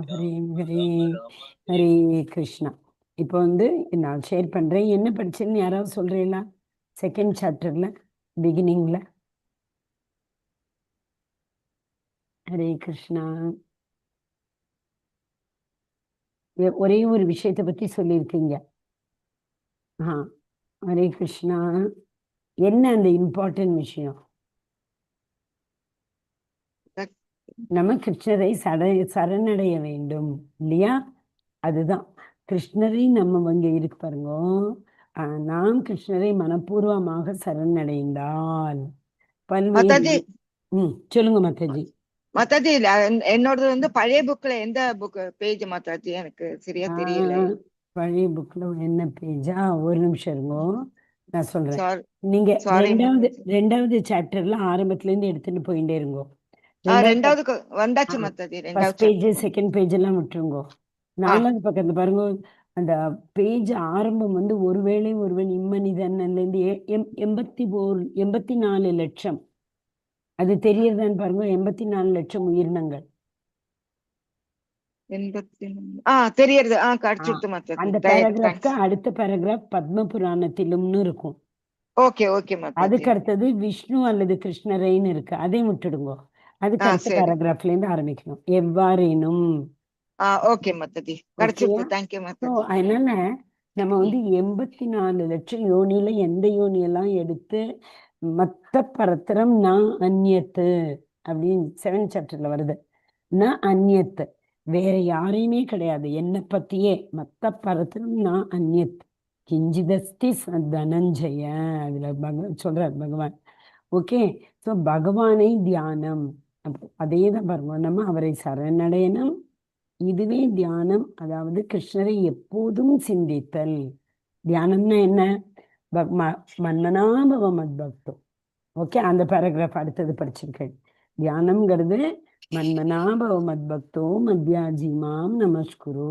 ஹரே ஹரே ஹரே கிருஷ்ணா. இப்போ வந்து நான் ஷேர் பண்றேன். என்ன படிச்சேன்னு யாராவது சொல்றீங்களா? செகண்ட் சாப்டர்ல பிகினிங்ல. ஹரே கிருஷ்ணா. ஒரே ஒரு விஷயத்தை பத்தி சொல்லியிருக்கீங்க. ஹரே கிருஷ்ணா. என்ன அந்த இம்பார்ட்டன்ட் விஷயம்? நம்ம கிருஷ்ணரை சரணடைய வேண்டும் இல்லையா? அதுதான் கிருஷ்ணரை நம்ம இங்க இருக்கு பாருங்க. நாம் கிருஷ்ணரை மனப்பூர்வமாக சரணடைந்தால் பல்வேறு. சொல்லுங்க மாதாஜி. மாதாஜி, என்னோடது வந்து பழைய புக்ல எந்த புக் பேஜ் மாதாஜி? எனக்கு சரியா தெரியல. பழைய புக்ல என்ன பேஜா? ஒரு நிமிஷம் இருங்கோ, நான் சொல்றேன். நீங்க சாரி ரெண்டாவது சாப்டர்ல ஆரம்பத்துல இருந்து எடுத்துட்டு போயிட்டே இருங்கோ. ரெண்டாவது வந்தாச்சு Mataji. First page second page எல்லாம் விட்டுருங்கோ. நாலாவது பக்கத்துல பாருங்க, அந்த பேஜ் ஆரம்பம் வந்து ஒருவேளை ஒருவன் இம்மனிதன்ல இருந்து 84 லட்சம். அது தெரியறதான்னு பாருங்க. 84 லட்சம் உயிரினங்கள். தெரியறது. அந்த பேராகிராஃப்க்கு அடுத்த பேராகிராஃப் பத்ம புராணத்திலும்னு இருக்கும். Okay okay. அதுக்கு அடுத்தது விஷ்ணு அல்லது கிருஷ்ணரைன்னு இருக்கு, அதையும் விட்டுடுங்க. அதுக்கு அடுத்த பேராகிராஃப்ல இருந்து ஆரம்பிக்கணும். எவ்வாறேனும். ஓகே மாதாஜி, கிடைச்சிருச்சு. தேங்க்யூ மாதாஜி. அதனால நம்ம வந்து 84 லட்சம் யோனியில எந்த யோனியெல்லாம் எடுத்து மத்த பரத்திரம் நான் அந்நியத்து அப்படின்னு 7th சாப்டர்ல வருது. நான் அந்நியத்து, வேற யாரையுமே கிடையாது, என்னை பத்தியே. மத்த பரத்திரம் நான் அந்நியத் கிஞ்சிதஸ்தி தனஞ்சய, அதுல சொல்றார் பகவான். ஓகே. ஸோ பகவானை தியானம், அதே தான் பாருங்க. நம்ம அவரை சரணடையணும், இதுவே தியானம். அதாவது கிருஷ்ணரை எப்போதும் சிந்தித்தல். தியானம்னா என்ன? மன்மனாபவ மத்பக்தோ. ஓகே, அந்த பேராகிராஃப் அடுத்தது படிச்சிருக்கேன். தியானம்ங்கிறது மன்மனாபவ மத்பக்தோ மத்யாஜிமாம் நமஸ்குரு,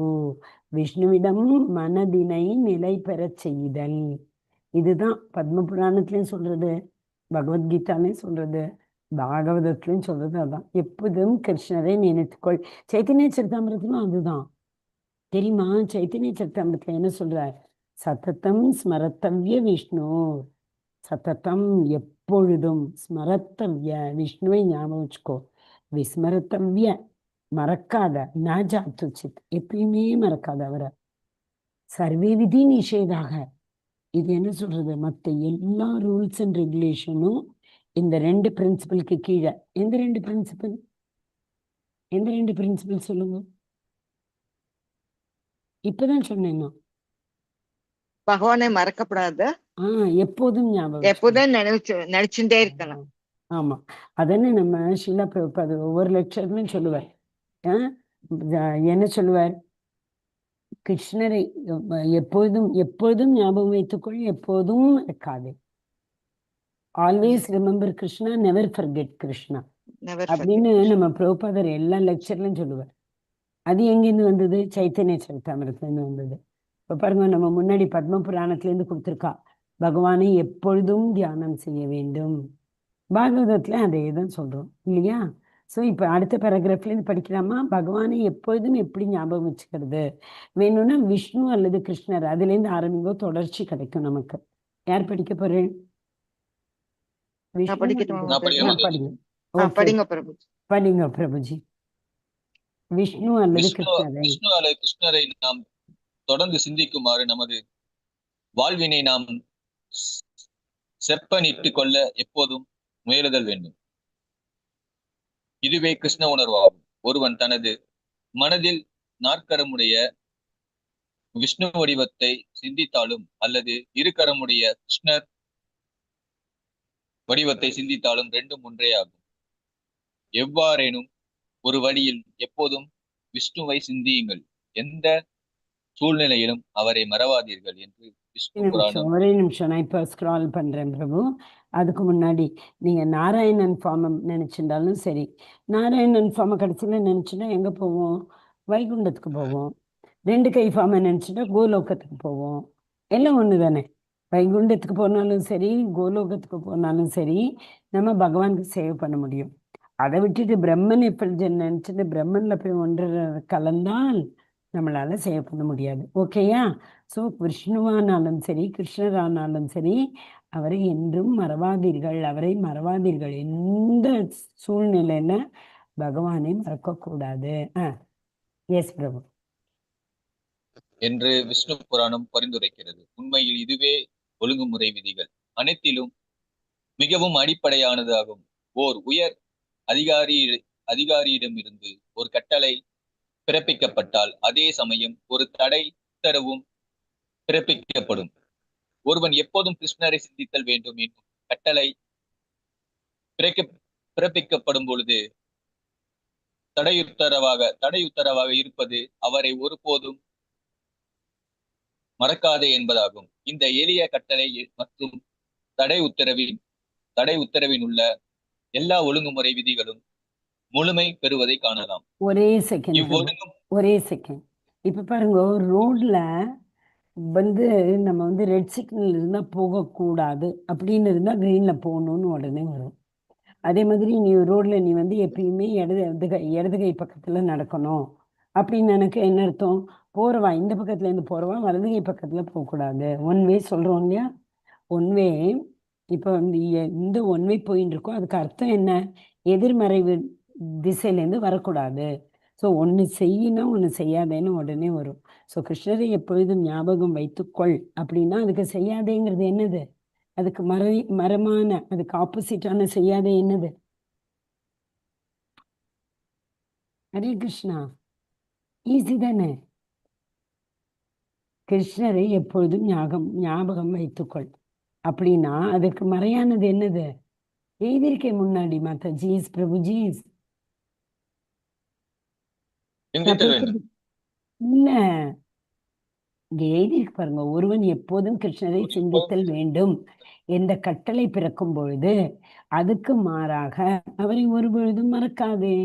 விஷ்ணுவிடம் மனதினை நிலை பெறச் செய்தல். இதுதான் பத்ம புராணத்திலையும் சொல்றது, பகவத்கீதாலையும் சொல்றது, பாகவதத்திலையும் சொல்றது. அதான் எப்போதும் கிருஷ்ணரை நினைத்துக்கொள். சைத்தன்ய சரிதாமிரத்திலும் அதுதான் தெரியுமா? சைத்தன்ய சரிதாமிரத்துல என்ன சொல்றார்? சததம் ஸ்மரத்தவ்ய விஷ்ணு, சததம் எப்பொழுதும், ஸ்மரத்தவ்ய விஷ்ணுவை ஞாபகம் வச்சுக்கோ, விஸ்மரத்தவ்ய மறக்காத, நாஜாத்துச்சித் எப்பயுமே மறக்காத அவரை, சர்வே விதி நிஷேதாக. இது என்ன சொல்றது? மற்ற எல்லா ரூல்ஸ் அண்ட் ரெகுலேஷனும் இந்த 2 பிரின்சிபலுக்கு கீழே. எந்த 2 பிரின்சிபல்? எந்த 2 பிரின்சிபல் சொல்லுங்க. இப்பதான் சொன்னேன். பகவானை மறக்கப்படாது, எப்போதும் ஞாபகம், எப்போதும் நினைச்சுட்டே இருக்கணும். ஆமா, அதன்னு நம்ம ஷீலா பிரபுபாத் ஒவ்வொரு லெக்சர்லயும் சொல்லுவார். என்ன சொல்லுவார்? கிருஷ்ணரை எப்பொழுதும் எப்பொழுதும் ஞாபகம் வைத்துக்கொள், எப்போதும் மறக்காதே. Always remember Krishna, never forget Krishna அப்படின்னு நம்ம பிரபுபாதர் எல்லா லெக்சர்லயும் சொல்லுவார். அது எங்கிருந்து வந்தது? சைத்தன்ய சரிதாமிரத்துல இருந்து வந்தது. இப்ப பாருங்க, நம்ம முன்னாடி பத்ம புராணத்துல இருந்து கொடுத்துருக்கா, பகவானை எப்பொழுதும் தியானம் செய்ய வேண்டும். பாகவதத்துல அதே தான் சொல்றோம் இல்லையா? ஸோ இப்போ அடுத்த பேராகிராஃப்ல இருந்து படிக்கலாமா? பகவானை எப்பொழுதும் எப்படி ஞாபகம் வச்சுக்கிறது? வேணும்னா விஷ்ணு அல்லது கிருஷ்ணர், அதுல இருந்து ஆரம்பிங்கோ, தொடர்ச்சி கிடைக்கும் நமக்கு. யார் படிக்க போறேன்? படிங்க பிரபுஜி. விஷ்ணு அல்லது கிருஷ்ணரை நாம் தொடர்ந்து சிந்திக்குமாறு நமது வாழ்வினை நாம் செப்பனிட்டுக் கொள்ள எப்போதும் முயலுதல் வேண்டும். இதுவே கிருஷ்ண உணர்வாகும். ஒருவன் தனது மனதில் நாற்கரமுடைய விஷ்ணு வடிவத்தை சிந்தித்தாலும் அல்லது இருக்கரமுடைய கிருஷ்ணர் வடிவத்தை சிந்தித்தாலும் ரெண்டும் ஒன்றே ஆகும். எவ்வாறேனும் ஒரு வழியில் எப்போதும் விஷ்ணுவை சிந்தியுங்கள், எந்த சூழ்நிலையிலும் அவரை மறவாதீர்கள் என்று விஷ்ணு புராணம். ஒரே நிமிஷம், நான் இப்ப ஸ்க்ரால் பண்றேன் பிரபு. அதுக்கு முன்னாடி நீங்க நாராயணன் ஃபார்மை நினைச்சிருந்தாலும் சரி, நாராயணன் ஃபார்மை கடைசியில நினைச்சுன்னா எங்க போவோம்? வைகுண்டத்துக்கு போவோம். 2 கை ஃபார்மை நினைச்சுட்டா கோலோகத்துக்கு போவோம். எல்லாம் ஒண்ணு தானே. வைகுண்டத்துக்கு போனாலும் சரி, கோலோகத்துக்கு போனாலும் சரி, நம்ம பகவானுக்கு சேவ் பண்ண முடியும். அதை விட்டுட்டு பிரம்மன் எஃபல்ஜன் நினைச்சிட்டு பிரம்மன்ல போய் ஒன்று கலந்தால் நம்மளால சேவ் பண்ண முடியாது. ஓகேயா? ஸோ விஷ்ணுவானாலும் சரி கிருஷ்ணரானாலும் சரி அவரை என்றும் மறவாதீர்கள், அவரை மறவாதீர்கள். எந்த சூழ்நிலையில பகவானை மறக்கக்கூடாது. எஸ் பிரபு. என்று விஷ்ணு புராணம் பரிந்துரைக்கிறது. உண்மையில் இதுவே ஒழுங்குமுறை விதிகள் அனைத்திலும் மிகவும் அடிப்படையானதாகும். ஓர் உயர் அதிகாரியிடமிருந்து ஒரு கட்டளை பிறப்பிக்கப்பட்டால் அதே சமயம் ஒரு தடை உத்தரவும் பிறப்பிக்கப்படும். ஒருவன் எப்போதும் கிருஷ்ணரை சிந்தித்தல் வேண்டும் என்னும் கட்டளை பிறப்பிக்கப்படும் பொழுது தடையுத்தரவாக இருப்பது அவரை ஒருபோதும் மறக்காதே என்பதாகும். இந்த எளிய கட்டளை மற்றும் தடை உத்தரவின் உள்ள எல்லா ஒழுங்குமுறை விதிகளும் முழுமை பெறுவதை காணலாம். ஒரே செகண்ட் இப்ப பாருங்க, ரோட்ல நம்ம ரெட் சிக்னல் இருந்தா போகக்கூடாது அப்படின்னு இருந்தா கிரீன்ல போகணும்னு உடனே வரும். அதே மாதிரி நீ ரோட்ல நீ எப்பயுமே இடது கை பக்கத்துல நடக்கணும் அப்படின்னு எனக்கு என்ன அர்த்தம்? போறவா இந்த பக்கத்துல இருந்து போறவா வலது கை பக்கத்துல போகக்கூடாது. ஒன் வே சொல்றோம் இல்லையா? One way. இப்போ இந்த ஒன் வே போயின்னு இருக்கோம், அதுக்கு அர்த்தம் என்ன? எதிர்மறை திசையிலேருந்து வரக்கூடாது. ஸோ ஒன்று செய்யணும் ஒன்று செய்யாதேன்னு உடனே வரும். ஸோ கிருஷ்ணரை எப்பொழுதும் ஞாபகம் வைத்துக்கொள் அப்படின்னா அதுக்கு செய்யாதேங்கிறது என்னது? அதுக்கு மரமான அதுக்கு ஆப்போசிட்டான செய்யாதே என்னது? ஹரே கிருஷ்ணா. ஈஸி தானே? கிருஷ்ணரை எப்பொழுதும் ஞாபகம் வைத்துக்கொள் அப்படின்னா அதுக்கு மறையானது என்னது? எழுதியிருக்கேன் முன்னாடி மாதா ஜீஸ் பிரபுஜீஸ். இல்ல, இங்க எழுதியிருக்கு பாருங்க. ஒருவன் எப்போதும் கிருஷ்ணரை சிந்தித்தல் வேண்டும் என்ற கட்டளை பிறக்கும் பொழுது அதுக்கு மாறாக அவரை ஒரு பொழுதும் மறக்காதே.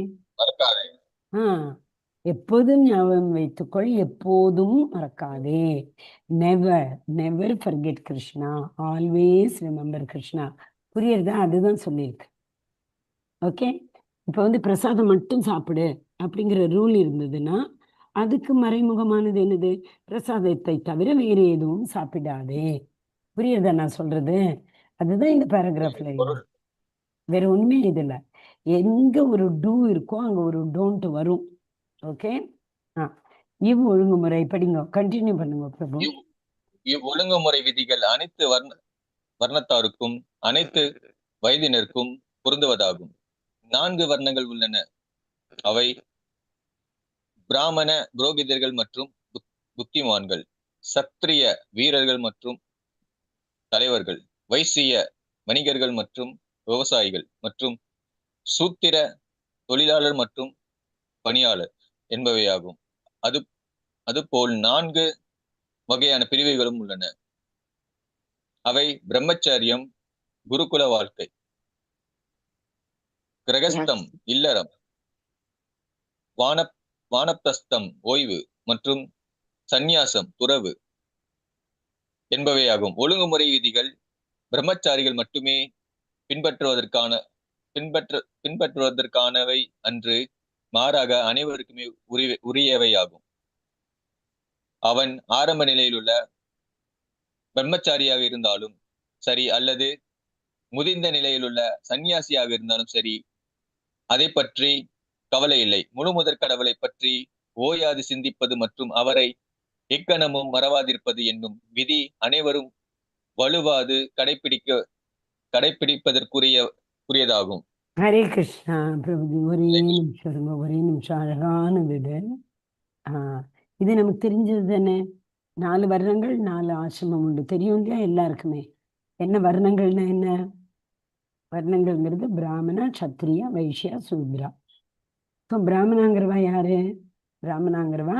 எப்போதும் ஞாபகம் வைத்துக்கொள், எப்போதும் மறக்காதே. Never forget Krishna, always remember Krishna. புரியுறதா? அதுதான் சொல்லியிருக்கு. ஓகே. இப்போ பிரசாதம் மட்டும் சாப்பிடு அப்படிங்கிற ரூல் இருந்ததுன்னா அதுக்கு மறைமுகமானது என்னது? பிரசாதத்தை தவிர வேறு எதுவும் சாப்பிடாதே. புரியுறதா நான் சொல்றது? அதுதான் இந்த பேராகிராஃப்ல வேற ஒண்ணுமே இதுல. எங்க ஒரு டூ இருக்கோ அங்க ஒரு டோன்ட் வரும். ஓகே. ஒழுங்குமுறை படிங்க, கண்டினியூ பண்ணுங்க பிரபு. ஒழுங்குமுறை விதிகள் அனைத்து வர்ணத்தாருக்கும் அனைத்து வயதினருக்கும் பொருந்துவதாகும். 4 வர்ணங்கள் உள்ளன. அவை பிராமண புரோகிதர்கள் மற்றும் புத்திமான்கள், சத்திரிய வீரர்கள் மற்றும் தலைவர்கள், வைசிய வணிகர்கள் மற்றும் விவசாயிகள், மற்றும் சூத்திர தொழிலாளர் மற்றும் பணியாளர் என்பவையாகும். அதுபோல் 4 வகையான பிரிவுகளும் உள்ளன. அவை பிரம்மச்சரியம், குருகுல வாழ்க்கை, கிரகஸ்தம் இல்லறம், வானப்ரஸ்தம் ஓய்வு மற்றும் சந்நியாசம் துறவு என்பவையாகும். ஒழுங்குமுறை விதிகள் பிரம்மச்சாரிகள் மட்டுமே பின்பற்றுவதற்கானவை அன்று, மாறாக அனைவருக்குமே உரியவையாகும். அவன் ஆரம்ப நிலையில் உள்ள பிரம்மச்சாரியாக இருந்தாலும் சரி அல்லது முதிர்ந்த நிலையில் உள்ள சன்னியாசியாக இருந்தாலும் சரி, அதை பற்றி கவலை இல்லை. முழுமுதற் கடவுளை பற்றி ஓயாது சிந்திப்பது மற்றும் அவரை எக்கணமும் மறவாதிருப்பது என்னும் விதி அனைவரும் வலுவாது கடைபிடிப்பதற்குரியதாகும். ஹரே கிருஷ்ணா பிரபு. ஒரே நிமிஷம் அழகான வீடு. இது நமக்கு தெரிஞ்சது தானே? 4 வர்ணங்கள் 4 ஆசிரமம் உண்டு, தெரியும் இல்லையா எல்லாருக்குமே? என்ன வர்ணங்கள்னா என்ன? வர்ணங்கள்ங்கிறது பிராமணா, சத்திரியா, வைஷ்யா, சூத்ரா. ஸோ பிராமணாங்கிறவா யாரு? பிராமணாங்கிறவா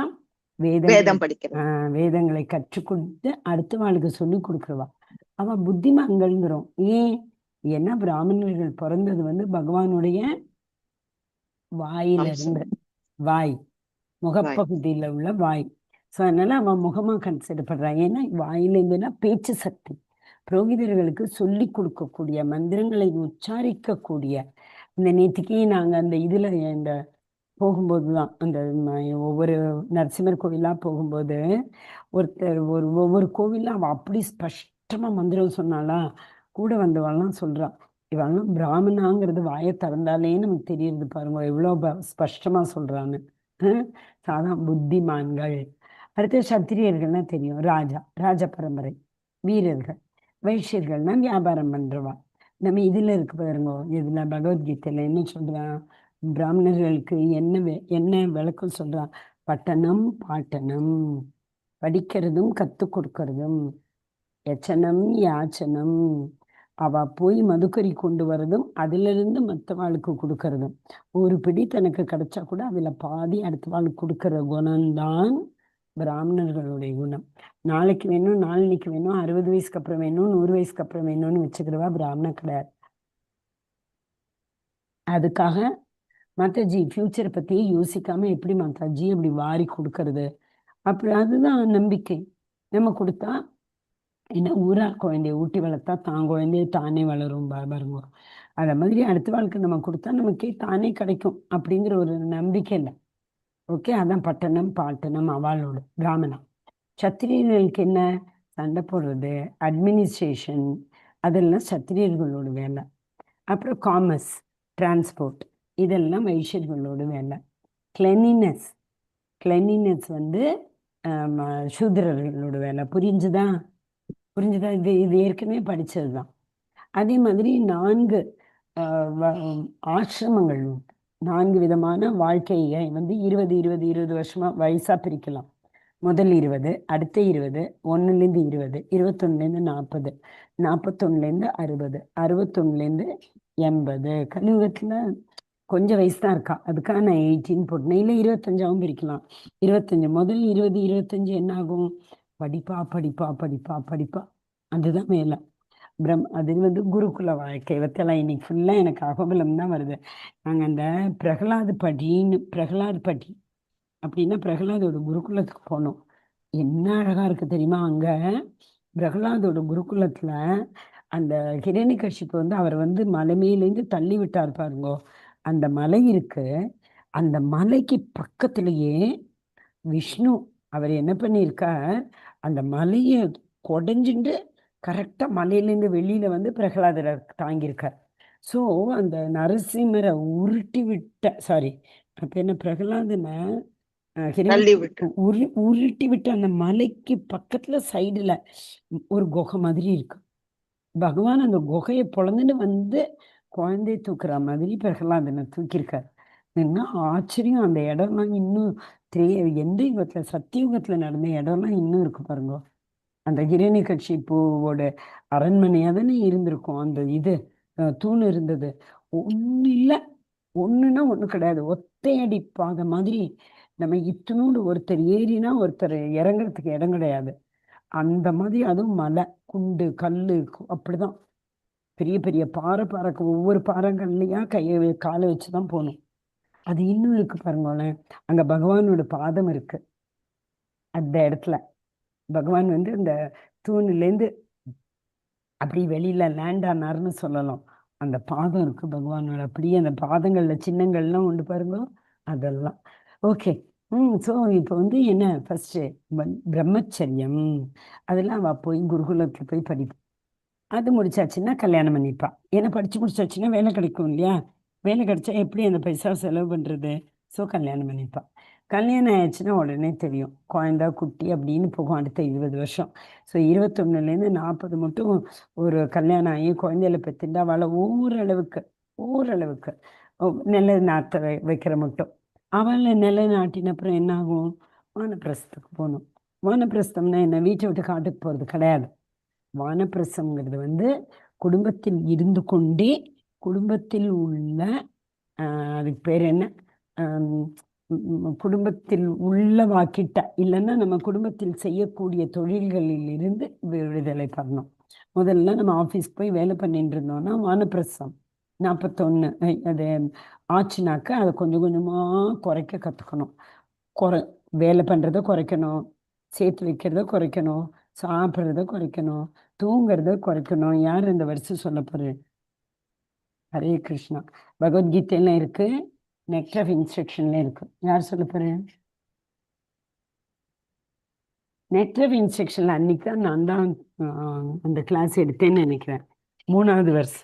வேதங்களை கற்றுக் கொடுத்து அடுத்த வாழ்க்கை சொல்லி கொடுக்குறவா. அவ புத்திமான்கள்ங்கிறோம். ஏன்னா பிராமணர்கள் பிறந்தது பகவானுடைய வாயில இருந்து, வாய் முகப்பகுதியில உள்ள வாய். ஸோ அதனால அவன் முகமா கன்சிடர் பண்றான். ஏன்னா வாயில இருந்துன்னா பேச்சு சக்தி, புரோகிதர்களுக்கு சொல்லி கொடுக்கக்கூடிய, மந்திரங்களை உச்சாரிக்கக்கூடிய இந்த நேத்திக்கு நாங்க அந்த இதுல இந்த போகும்போது தான் அந்த ஒவ்வொரு நரசிம்மர் கோவிலா போகும்போது ஒவ்வொரு கோவில்ல அவ அப்படி ஸ்பஷ்டமா மந்திரம் சொன்னாளா. கூட வந்தவெல்லாம் சொல்றான், இவெல்லாம் பிராமணாங்கிறது வாயை திறந்தாலே நமக்கு தெரியுது பாருங்க எவ்வளவு ஸ்பஷ்டமா சொல்றான்னு. சாதா புத்திமான்கள். அடுத்து சத்திரியர்கள்னா தெரியும், ராஜ பரம்பரை வீரர்கள். வைஷ்யர்கள்னா வியாபாரம் பண்றவா. நம்ம இதுல இருக்கு பாருங்க, இதுல பகவத்கீதையில என்ன சொல்றான், பிராமணர்களுக்கு என்ன விளக்கம் சொல்றான். பட்டணம் பாட்டணம், படிக்கிறதும் கத்து கொடுக்கறதும், யச்சனம் யாச்சனம், அவ போய் மதுக்கறி கொண்டு வரதும் அதுல இருந்து மற்றவாளுக்கு கொடுக்கறதும். ஒரு பிடி தனக்கு கிடைச்சா கூட அதுல பாதி அடுத்தவாளுக்கு கொடுக்கற குணம்தான் பிராமணர்களுடைய குணம். நாளைக்கு வேணும், நாளைக்கு வேணும், 60 வயசுக்கு அப்புறம் வேணும், 100 வயசுக்கு அப்புறம் வேணும்னு வச்சுக்கிறவா பிராமணன் கிடையாது. அதுக்காக மாதாஜி ஃபியூச்சரை பத்தியே யோசிக்காம எப்படி மாதாஜி அப்படி வாரி கொடுக்கறது. அப்படி அதுதான் நம்பிக்கை. நம்ம கொடுத்தா என்ன, ஊரா குழந்தைய ஊட்டி வளர்த்தா தான் குழந்தைய தானே வளரும் பாருங்க. அத மாதிரி அடுத்த வாழ்க்கை நம்ம கொடுத்தா நமக்கே தானே கிடைக்கும் அப்படிங்கிற ஒரு நம்பிக்கை இல்லை. ஓகே, அதான் பட்டணம் பாட்டணம் அவளோட பிராமணா. சத்திரியர்களுக்கு என்ன, சண்டை போடுறது, அட்மினிஸ்ட்ரேஷன், அதெல்லாம் சத்திரியர்களோட வேலை. அப்புறம் காமர்ஸ், டிரான்ஸ்போர்ட், இதெல்லாம் வைஷ்யர்களோட வேலை. கிளெனினஸ் வந்து சூத்திரர்களோட வேலை. புரிஞ்சுதா? இது ஏற்கனவே படிச்சது தான். அதே மாதிரி 4 ஆசிரமங்கள் உண்டு. 4 விதமான வாழ்க்கையை 20 வருஷமா வயசா பிரிக்கலாம். முதல் 20, அடுத்த 20, 1லேருந்து 20, 21லேருந்து 40, 41லேருந்து 60, 61லேருந்து 80. கலியுகத்துல கொஞ்சம் வயசு தான் இருக்கா, அதுக்காக நான் 18 போட்டேன். இல்லை 25ஆவும் பிரிக்கலாம். 25 முதல் 20, 25 என்ன ஆகும், படிப்பா. அதுதான் மேல அது குருகுல வாழ்க்கை. இவத்தெல்லாம் இன்னைக்கு ஃபுல்லா எனக்கு அகபலம் தான் வருது. நாங்க அந்த பிரகலாத் படி அப்படின்னா பிரகலாதோட குருகுலத்துக்கு போனோம். என்ன அழகா இருக்கு தெரியுமா அங்க. பிரகலாதோட குருகுலத்துல அந்த ஹிரண்யகசிப்பு அவர் மலை மேலேருந்து தள்ளி விட்டார் பாருங்கோ. அந்த மலை இருக்கு, அந்த மலைக்கு பக்கத்திலேயே விஷ்ணு அவர் என்ன பண்ணியிருக்கார், அந்த மலையை கொடைஞ்சுட்டு கரெக்டா மலையிலேருந்து வெளியில பிரகலாதரை தாங்கியிருக்கார். ஸோ அந்த நரசிம்மரை உருட்டி விட்ட, சாரி அப்ப என்ன பிரகலாதனை தள்ளி விட்டு உருட்டி விட்டு அந்த மலைக்கு பக்கத்துல சைடுல ஒரு குகை மாதிரி இருக்கு. பகவான் அந்த குகையை பொழந்துட்டு குழந்தைய தூக்குற மாதிரி பிரகலாதனை தூக்கியிருக்காரு. என்ன ஆச்சரியம். அந்த இடம்லாம் இன்னும் எந்த யுகத்துல, சத்தியுகத்துல நடந்த இடம்லாம் இன்னும் இருக்கு பாருங்க. அந்த ஹிரண்யகசிபுவோட அரண்மனையா தானே இருந்திருக்கும். அந்த இது தூண் இருந்தது. ஒண்ணு இல்லை, ஒண்ணுன்னா ஒண்ணு கிடையாது. ஒத்தையடி பாதை மாதிரி. நம்ம இத்தினோடு ஒருத்தர் ஏறினா ஒருத்தர் இறங்குறதுக்கு இடம் கிடையாது. அந்த மாதிரி. அதுவும் மலை, குண்டு, கல்லு, அப்படிதான். பெரிய பெரிய பாறைக்கு ஒவ்வொரு பாறைகள்லையா காலை வச்சுதான் போகணும். அது இன்னும் இருக்கு பாருங்களேன். அங்க பகவானோட பாதம் இருக்கு. அந்த இடத்துல பகவான் இந்த தூணிலேருந்து அப்படி வெளியில லேண்ட் ஆனார்னு சொல்லலாம். அந்த பாதம் இருக்கு பகவானோட. அப்படியே அந்த பாதங்கள்ல சின்னங்கள்லாம் உண்டு பாருங்க, அதெல்லாம். ஓகே. ஸோ இப்போ என்ன ஃபர்ஸ்ட் பிரம்மச்சரியம். அதெல்லாம் அவ போய் குருகுலத்துல போய் படிப்பா. அது முடிச்சாச்சுன்னா கல்யாணம் பண்ணிப்பா. ஏன்னா படிச்சு முடிச்சாச்சுன்னா வேலை கிடைக்கும் இல்லையா. வேலை கிடைச்சா எப்படி அந்த பைசா செலவு பண்றது. ஸோ கல்யாணம் பண்ணிப்பா. கல்யாணம் ஆயிடுச்சுன்னா உடனே தெரியும், குழந்தா குட்டி அப்படின்னு போகும் அடுத்த 20 வருஷம். ஸோ 21லேருந்து 40 மட்டும் ஒரு கல்யாணம் ஆகி குழந்தையில பெற்றுண்டா அவளை ஓரளவுக்கு நிலை நாட்ட வைக்கிற மட்டும். அவளை நிலை நாட்டின அப்புறம் என்ன ஆகும், வானப்பிரஸ்தத்துக்கு போகணும். வானப்பிரஸ்தம்னா என்ன, வீட்டை விட்டு காட்டுக்கு போகிறது கிடையாது. வானப்பிரஸ்தம்ங்கிறது குடும்பத்தில் இருந்து கொண்டே குடும்பத்தில் உள்ள அதுக்கு பேர் என்ன, குடும்பத்தில் உள்ளவாக்கிட்ட, இல்லைன்னா நம்ம குடும்பத்தில் செய்யக்கூடிய தொழில்களில் இருந்து விடுதலை பண்ணணும். முதல்ல நம்ம ஆஃபீஸ்க்கு போய் வேலை பண்ணிட்டு இருந்தோம்னா வானப்பிரஸ்தம் 41 அது ஆச்சுனாக்க அதை கொஞ்சம் கொஞ்சமாக குறைக்க கற்றுக்கணும். வேலை பண்ணுறதை குறைக்கணும், சேர்த்து வைக்கிறத குறைக்கணும், சாப்பிட்றத குறைக்கணும், தூங்குறத குறைக்கணும். யார் இந்த வருஷம் சொல்ல போகிறேன். ஹரே கிருஷ்ணா. பகவத்கீதையில இருக்கு, நெக்டர் ஆஃப் இன்ஸ்ட்ரக்ஷன்ல இருக்கு. யார் சொல்ல போறேன்? நெக்டர் ஆஃப் இன்ஸ்ட்ரக்ஷன்ல அன்னைக்கு தான் நான் தான் அந்த கிளாஸ் எடுத்தேன்னு நினைக்கிறேன். 3வது வருஷ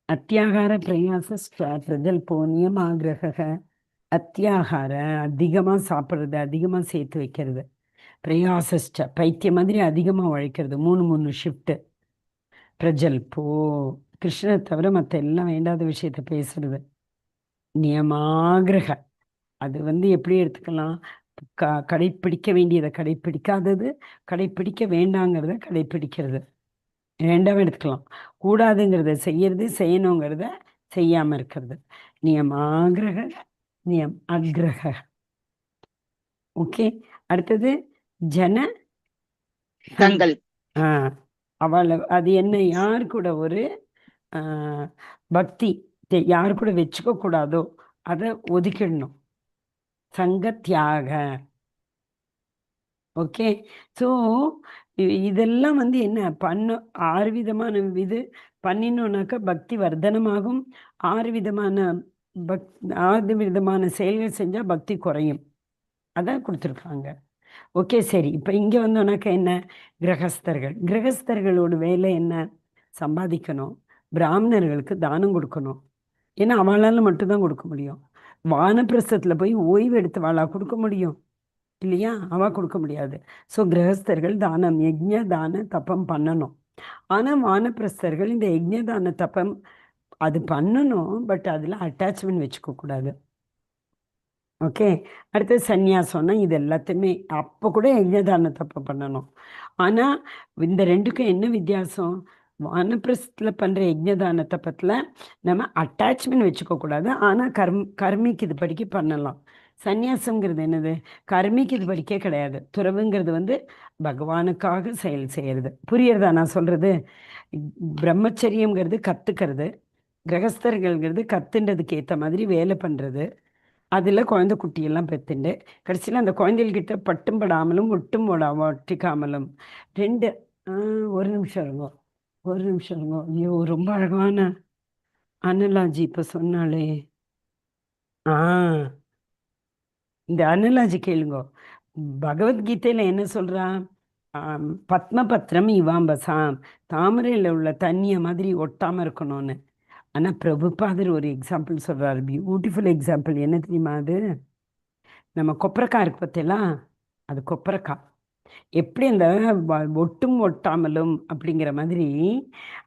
அத்தியாகார பிரயாச பிரஜல் போனியம் ஆகிரக. அத்தியாகார அதிகமா சாப்பிட்றது, அதிகமா சேர்த்து வைக்கிறது. பிரயாசஸ்ட பைத்தியம் மாதிரி அதிகமா உழைக்கிறது, 3 ஷிஃப்ட். பிரஜல் போ கிருஷ்ணரை தவிர மற்ற எல்லாம் வேண்டாத விஷயத்த பேசுறது. நியமாகிரக அது எப்படி எடுத்துக்கலாம்? கடைப்பிடிக்க வேண்டியதை கடைப்பிடிக்காதது, கடைப்பிடிக்க வேண்டாங்கிறத கடைப்பிடிக்கிறது. ரெண்டாவும் எடுத்துக்கலாம். கூடாதுங்கிறத செய்யறது, செய்யணுங்கிறத செய்யாம இருக்கிறது. நியமாகிரக நியம் அக்ரக. ஓகே. அடுத்தது ஜன தங்கள் ஆஹ் அவளை அது என்ன, யார் கூட ஒரு பக்தி யார் கூட வச்சுக்க கூடாதோ அதை ஒதுக்கிடணும். சங்க தியாக. ஓகே. ஸோ இதெல்லாம் என்ன பண்ண 6 விதமான இது பண்ணினோன்னாக்கா பக்தி வர்தனமாகும். 6 விதமான 6 விதமான செயல்கள் செஞ்சால் பக்தி குறையும். அதான் கொடுத்துருக்காங்க. ஓகே, சரி. இப்போ இங்கே வந்தோன்னாக்கா என்ன? கிரகஸ்தர்களோட வேலை என்ன? சம்பாதிக்கணும். பிராமணர்களுக்கு தானம் கொடுக்கணும். ஏன்னா அவளால் மட்டும்தான் கொடுக்க முடியும். வானப்பிரஸ்தத்தில் போய் ஓய்வு எடுத்து வாழா கொடுக்க முடியும் இல்லையா? அவள் கொடுக்க முடியாது. ஸோ கிரகஸ்தர்கள் தானம், யஜ்ஞ தான தப்பம் பண்ணணும். ஆனால் வானப்பிரஸ்தர்கள் இந்த யஜ்ஞ தான தப்பம் அது பண்ணணும், பட் அதில் அட்டாச்மெண்ட் வச்சுக்க கூடாது. ஓகே. அடுத்தது சந்நியாசம்னா இது எல்லாத்தையுமே அப்போ கூட யஜ்ஞதான தப்பம் பண்ணணும். ஆனால் இந்த ரெண்டுக்கும் என்ன வித்தியாசம்? வானப்பிரஸ்தத்தில் பண்ணுற யஜ்ஞதான தப்பத்தில் நம்ம அட்டாச்மெண்ட் வச்சுக்க கூடாது. ஆனால் கர்மிக்கு இது படிக்க பண்ணலாம். சந்நியாசம்ங்கிறது என்னது? கர்மிக்கு இது படிக்க கிடையாது. துறவுங்கிறது பகவானுக்காக செயல் செய்கிறது. புரியறதா நான் சொல்கிறது? பிரம்மச்சரியங்கிறது கற்றுக்கிறது, கிரகஸ்தர்கள்ங்கிறது கத்துன்றதுக்கு ஏற்ற மாதிரி வேலை பண்ணுறது. அதில் குழந்தை குட்டியெல்லாம் பெற்றுண்டு கடைசியில் அந்த குழந்தைகள்கிட்ட பட்டும் படாமலும் ஒட்டும் ஒட்டிக்காமலும் 2 ஒரு நிமிஷம் இருங்கோ. ஐயோ, ரொம்ப அழகான அனலாஜி இப்போ சொன்னாலே. இந்த அனலாஜி கேளுங்கோ. பகவத்கீதையில் என்ன சொல்கிறான்? பத்மபத்திரம் இவாம்பசாம், தாமரையில் உள்ள தண்ணியை மாதிரி ஒட்டாமல் இருக்கணும்னு. ஆனால் பிரபுபாதர் ஒரு எக்ஸாம்பிள் சொல்கிறார், பியூட்டிஃபுல் எக்ஸாம்பிள். என்ன தெரியுமா? அது நம்ம கொப்பரைக்காய் இருக்கு பார்த்தீங்களா? அது கொப்பரைக்காய் எப்படி அந்த ஒட்டும் ஒட்டாமலும் அப்படிங்கிற மாதிரி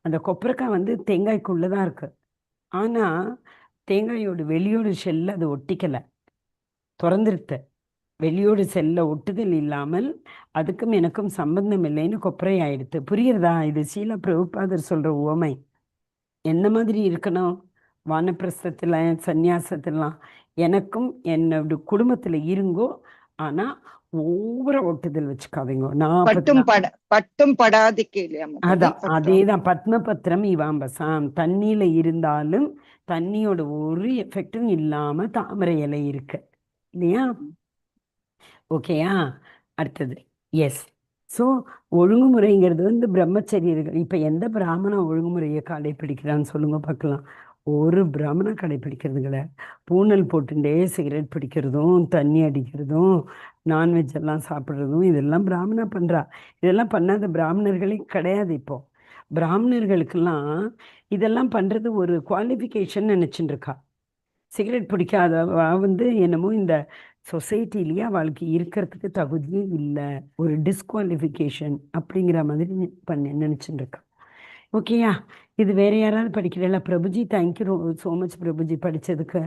அந்த கொப்பரைக்காய் தேங்காய்க்குள்ளே தான் இருக்குது. ஆனால் தேங்காயோட வெளியோடு செல்ல அது ஒட்டிக்கலை, திறந்துருத்த. வெளியோடு செல்ல ஒட்டுதல் இல்லாமல் அதுக்கும் எனக்கும் சம்பந்தம் இல்லைன்னு கொப்பரை ஆயிடுத்து. புரியுறதா? இது சீலா பிரபுபாதர் சொல்கிற உவமை. என்ன மாதிரி இருக்கணும்? வானப்பிரஸ்தத்தில் சந்நியாசத்திலாம் எனக்கும் என்னோட குடும்பத்தில் இருங்கோ, ஆனால் ஓவர ஒட்டுதல் வச்சுக்காதீங்க. பட்டும் படாதிக்கு இல்லையா? அதான், அதேதான். பத்மபத்திரம் இவாம்பசாம், தண்ணியில இருந்தாலும் தண்ணியோட ஒரு எஃபெக்டும் இல்லாம தாமரை இலை இருக்கு இல்லையா? ஓகேயா? அடுத்தது எஸ். ஸோ ஒழுங்குமுறைங்கிறது பிரம்மச்சரியர்கள். இப்போ எந்த பிராமணன் ஒழுங்குமுறையை கடைப்பிடிக்கிறான்னு சொல்லுங்க பார்க்கலாம். ஒரு பிராமணன் கடைப்பிடிக்கிறது கிடையாது. பூனல் போட்டுட்டே சிகரெட் பிடிக்கிறதும், தண்ணி அடிக்கிறதும், நான்வெஜ் எல்லாம் சாப்பிட்றதும் இதெல்லாம் பிராமணா பண்ணுறா. இதெல்லாம் பண்ணாத பிராமணர்களே கிடையாது. இப்போ பிராமணர்களுக்கெல்லாம் இதெல்லாம் பண்ணுறது ஒரு குவாலிஃபிகேஷன் நினச்சிட்டு இருக்கா. சிகரெட் பிடிக்காதவா என்னமோ இந்த சொசைட்டிலேயே அவளுக்கு இருக்கிறதுக்கு தகுதியே இல்லை, ஒரு டிஸ்குவாலிஃபிகேஷன் அப்படிங்கிற மாதிரி நினச்சிட்டு இருக்கா. ஓகேயா? இது வேற யாராவது படிக்கிறீங்களா? பிரபுஜி, தேங்க்யூ ஸோ மச் பிரபுஜி படித்ததுக்கு.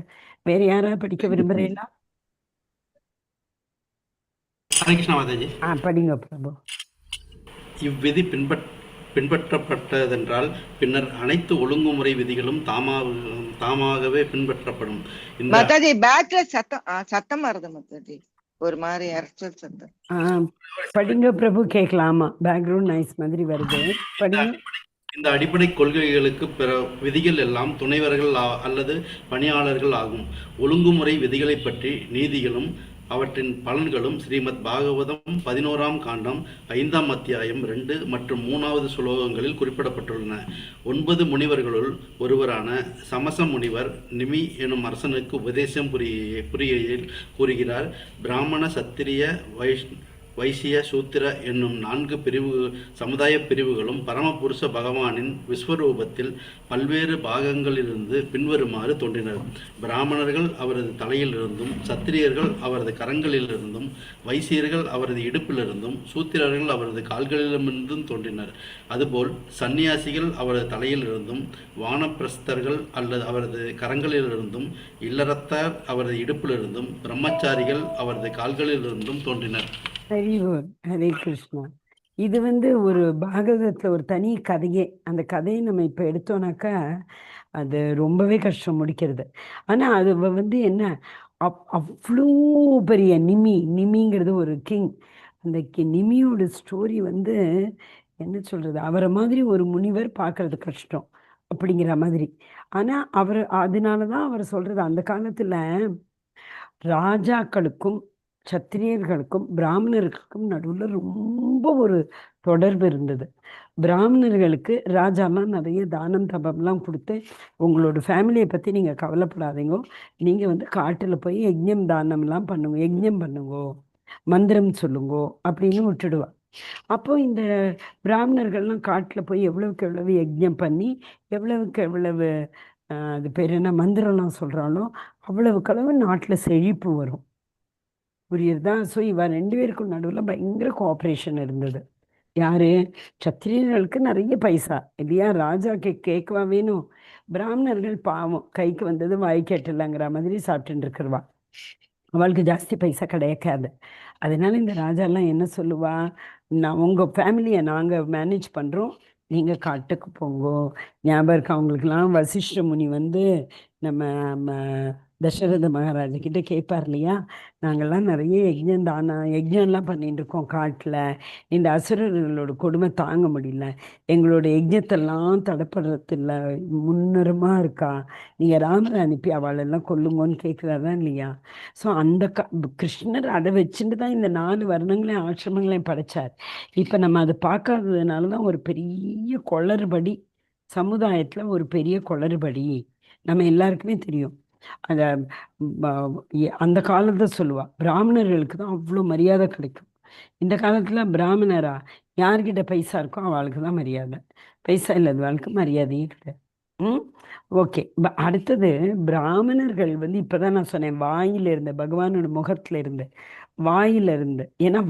வேற யாராவது படிக்க விரும்புகிறீங்களா? படிங்க பிரபு. இவ்விதி பின்பற்றப்பட்டதென்றால் பின்னர் அனைத்து ஒழுங்குமுறை விதிகளும் தாமாகவே பின்பற்றப்படும். மாதாஜி பேக்ல சத்தம் வருது மாதாஜி, ஒரு மாதிரி இறைச்சல் சத்தம். படிங்க பிரபு, கேட்கலாமா? பேக்ரவுண்ட் நாய்ஸ் மாதிரி வருது. படிங்க. இந்த அடிப்படை கொள்கைகளுக்கு பிற விதிகள் எல்லாம் துணைவர்கள் அல்லது பணியாளர்கள் ஆகும். ஒழுங்குமுறை விதிகளை பற்றி நீதிகளும் அவற்றின் பலன்களும் ஸ்ரீமத் பாகவதம் 11ஆம் காண்டம் 5ஆம் அத்தியாயம் 2 மற்றும் 3வது ஸ்லோகங்களில் குறிப்பிடப்பட்டுள்ளன. 9 முனிவர்களுள் ஒருவரான சமச முனிவர் நிமி எனும் அரசனுக்கு உபதேசம் புரிகையில் கூறுகிறார். பிராமண, சத்திரிய, வைசிய, சூத்திர என்னும் 4 சமுதாய பிரிவுகளும் பரமபுருஷ பகவானின் விஸ்வரூபத்தில் பல்வேறு பாகங்களிலிருந்து பின்வருமாறு தோன்றினர். பிராமணர்கள் அவரது தலையிலிருந்தும், சத்திரியர்கள் அவரது கரங்களிலிருந்தும், வைசியர்கள் அவரது இடுப்பிலிருந்தும், சூத்திரர்கள் அவரது கால்களிலிருந்தும் தோன்றினர். அதுபோல் சந்நியாசிகள் அவரது தலையிலிருந்தும், வானப்பிரஸ்தர்கள் அல்லது அவரது கரங்களிலிருந்தும், இல்லறத்தார் அவரது இடுப்பிலிருந்தும், பிரம்மச்சாரிகள் அவரது கால்களிலிருந்தும் தோன்றினர். Very good. ஹரே கிருஷ்ணா. இது ஒரு பாகவதத்துல ஒரு தனி கதையே. அந்த கதையை நம்ம இப்ப எடுத்தோம்னாக்கா அது ரொம்பவே கஷ்டம் முடிக்கிறது. ஆனா அது என்ன அவ்வளோ பெரிய நிமிங்கிறது ஒரு கிங். அந்த நிமியோட ஸ்டோரி என்ன சொல்றது, அவரை மாதிரி ஒரு முனிவர் பார்க்கறது கஷ்டம் அப்படிங்கிற மாதிரி. ஆனா அதனாலதான் அவர் சொல்றது, அந்த காலத்துல ராஜாக்களுக்கும் சத்திரியர்களுக்கும் பிராமணர்களுக்கும் நடுவில் ரொம்ப ஒரு தொடர்பு இருந்தது. பிராமணர்களுக்கு ராஜாலாம் நிறைய தானம் தபம்லாம் கொடுத்து, உங்களோட ஃபேமிலியை பற்றி நீங்கள் கவலைப்படாதீங்க, நீங்கள் காட்டில் போய் யஜ்ஞம் தானம்லாம் பண்ணுங்க, யஜ்ஞம் பண்ணுங்கோ, மந்திரம் சொல்லுங்கோ அப்படின்னு விட்டுடுவா. அப்போ இந்த பிராமணர்கள்லாம் காட்டில் போய் எவ்வளவுக்கு எவ்வளவு யஜ்ஞம் பண்ணி, எவ்வளவுக்கு எவ்வளவு அது பேர் என்ன மந்திரம்லாம் சொல்கிறாலோ அவ்வளவுக்களவு நாட்டில் செழிப்பு வரும். புரியுறதா? ஸோ இவ 2 பேருக்கும் நடுவில் பயங்கர கோஆப்ரேஷன் இருந்தது. யாரு? சத்திரியர்களுக்கு நிறைய பைசா இல்லையா, ராஜாக்கு கேட்கவா வேணும். பிராமணர்கள் பாவம், கைக்கு வந்தது வாய் கேட்டலங்கிற மாதிரி சாப்பிட்டு இருக்கிறவா, அவளுக்கு ஜாஸ்தி பைசா கிடைக்காது. அதனால இந்த ராஜாலாம் என்ன சொல்லுவா, நான் உங்கள் ஃபேமிலியை நாங்கள் மேனேஜ் பண்ணுறோம், நீங்கள் காட்டுக்கு போங்கோ. ஞாபகம் இருக்கு அவங்களுக்கெல்லாம் வசிஷ்ட முனி நம்ம தசரத மகாராஜா கிட்ட கேட்பார் இல்லையா, நாங்கள்லாம் நிறைய யஜ்ஞம்லாம் பண்ணிட்டு இருக்கோம் காட்டில், இந்த அசுரர்களோட கொடுமை தாங்க முடியல, எங்களோட யஜ்ஞத்தெல்லாம் தடைப்படுறதில்ல, முன்னுரமாக இருக்கா, நீங்கள் ராமரை அனுப்பி அவளெல்லாம் கொல்லுங்கன்னு கேட்குறாரா இல்லையா. ஸோ அந்த கிருஷ்ணர் அதை வச்சுட்டு தான் இந்த 4 வர்ணங்களையும் ஆசிரமங்களையும் படைச்சார். இப்போ நம்ம அதை பார்க்காததுனால தான் ஒரு பெரிய குளறுபடி சமுதாயத்தில், ஒரு பெரிய குளறுபடி நம்ம எல்லாருக்குமே தெரியும். அந்த காலத்தை சொல்லுவா, பிராமணர்களுக்கு தான் அவ்வளோ மரியாதை கிடைக்கும். இந்த காலத்தில் பிராமணரா, யார்கிட்ட பைசா இருக்கோ அவளுக்கு தான் மரியாதை, பைசா இல்லாதவளுக்கு மரியாதையே கிடையாது. ஓகே. அடுத்தது பிராமணர்கள் இப்போதான் நான் சொன்னேன், வாயில இருந்த பகவானோட முகத்துல இருந்து, வாயில இருந்து, ஏன்னா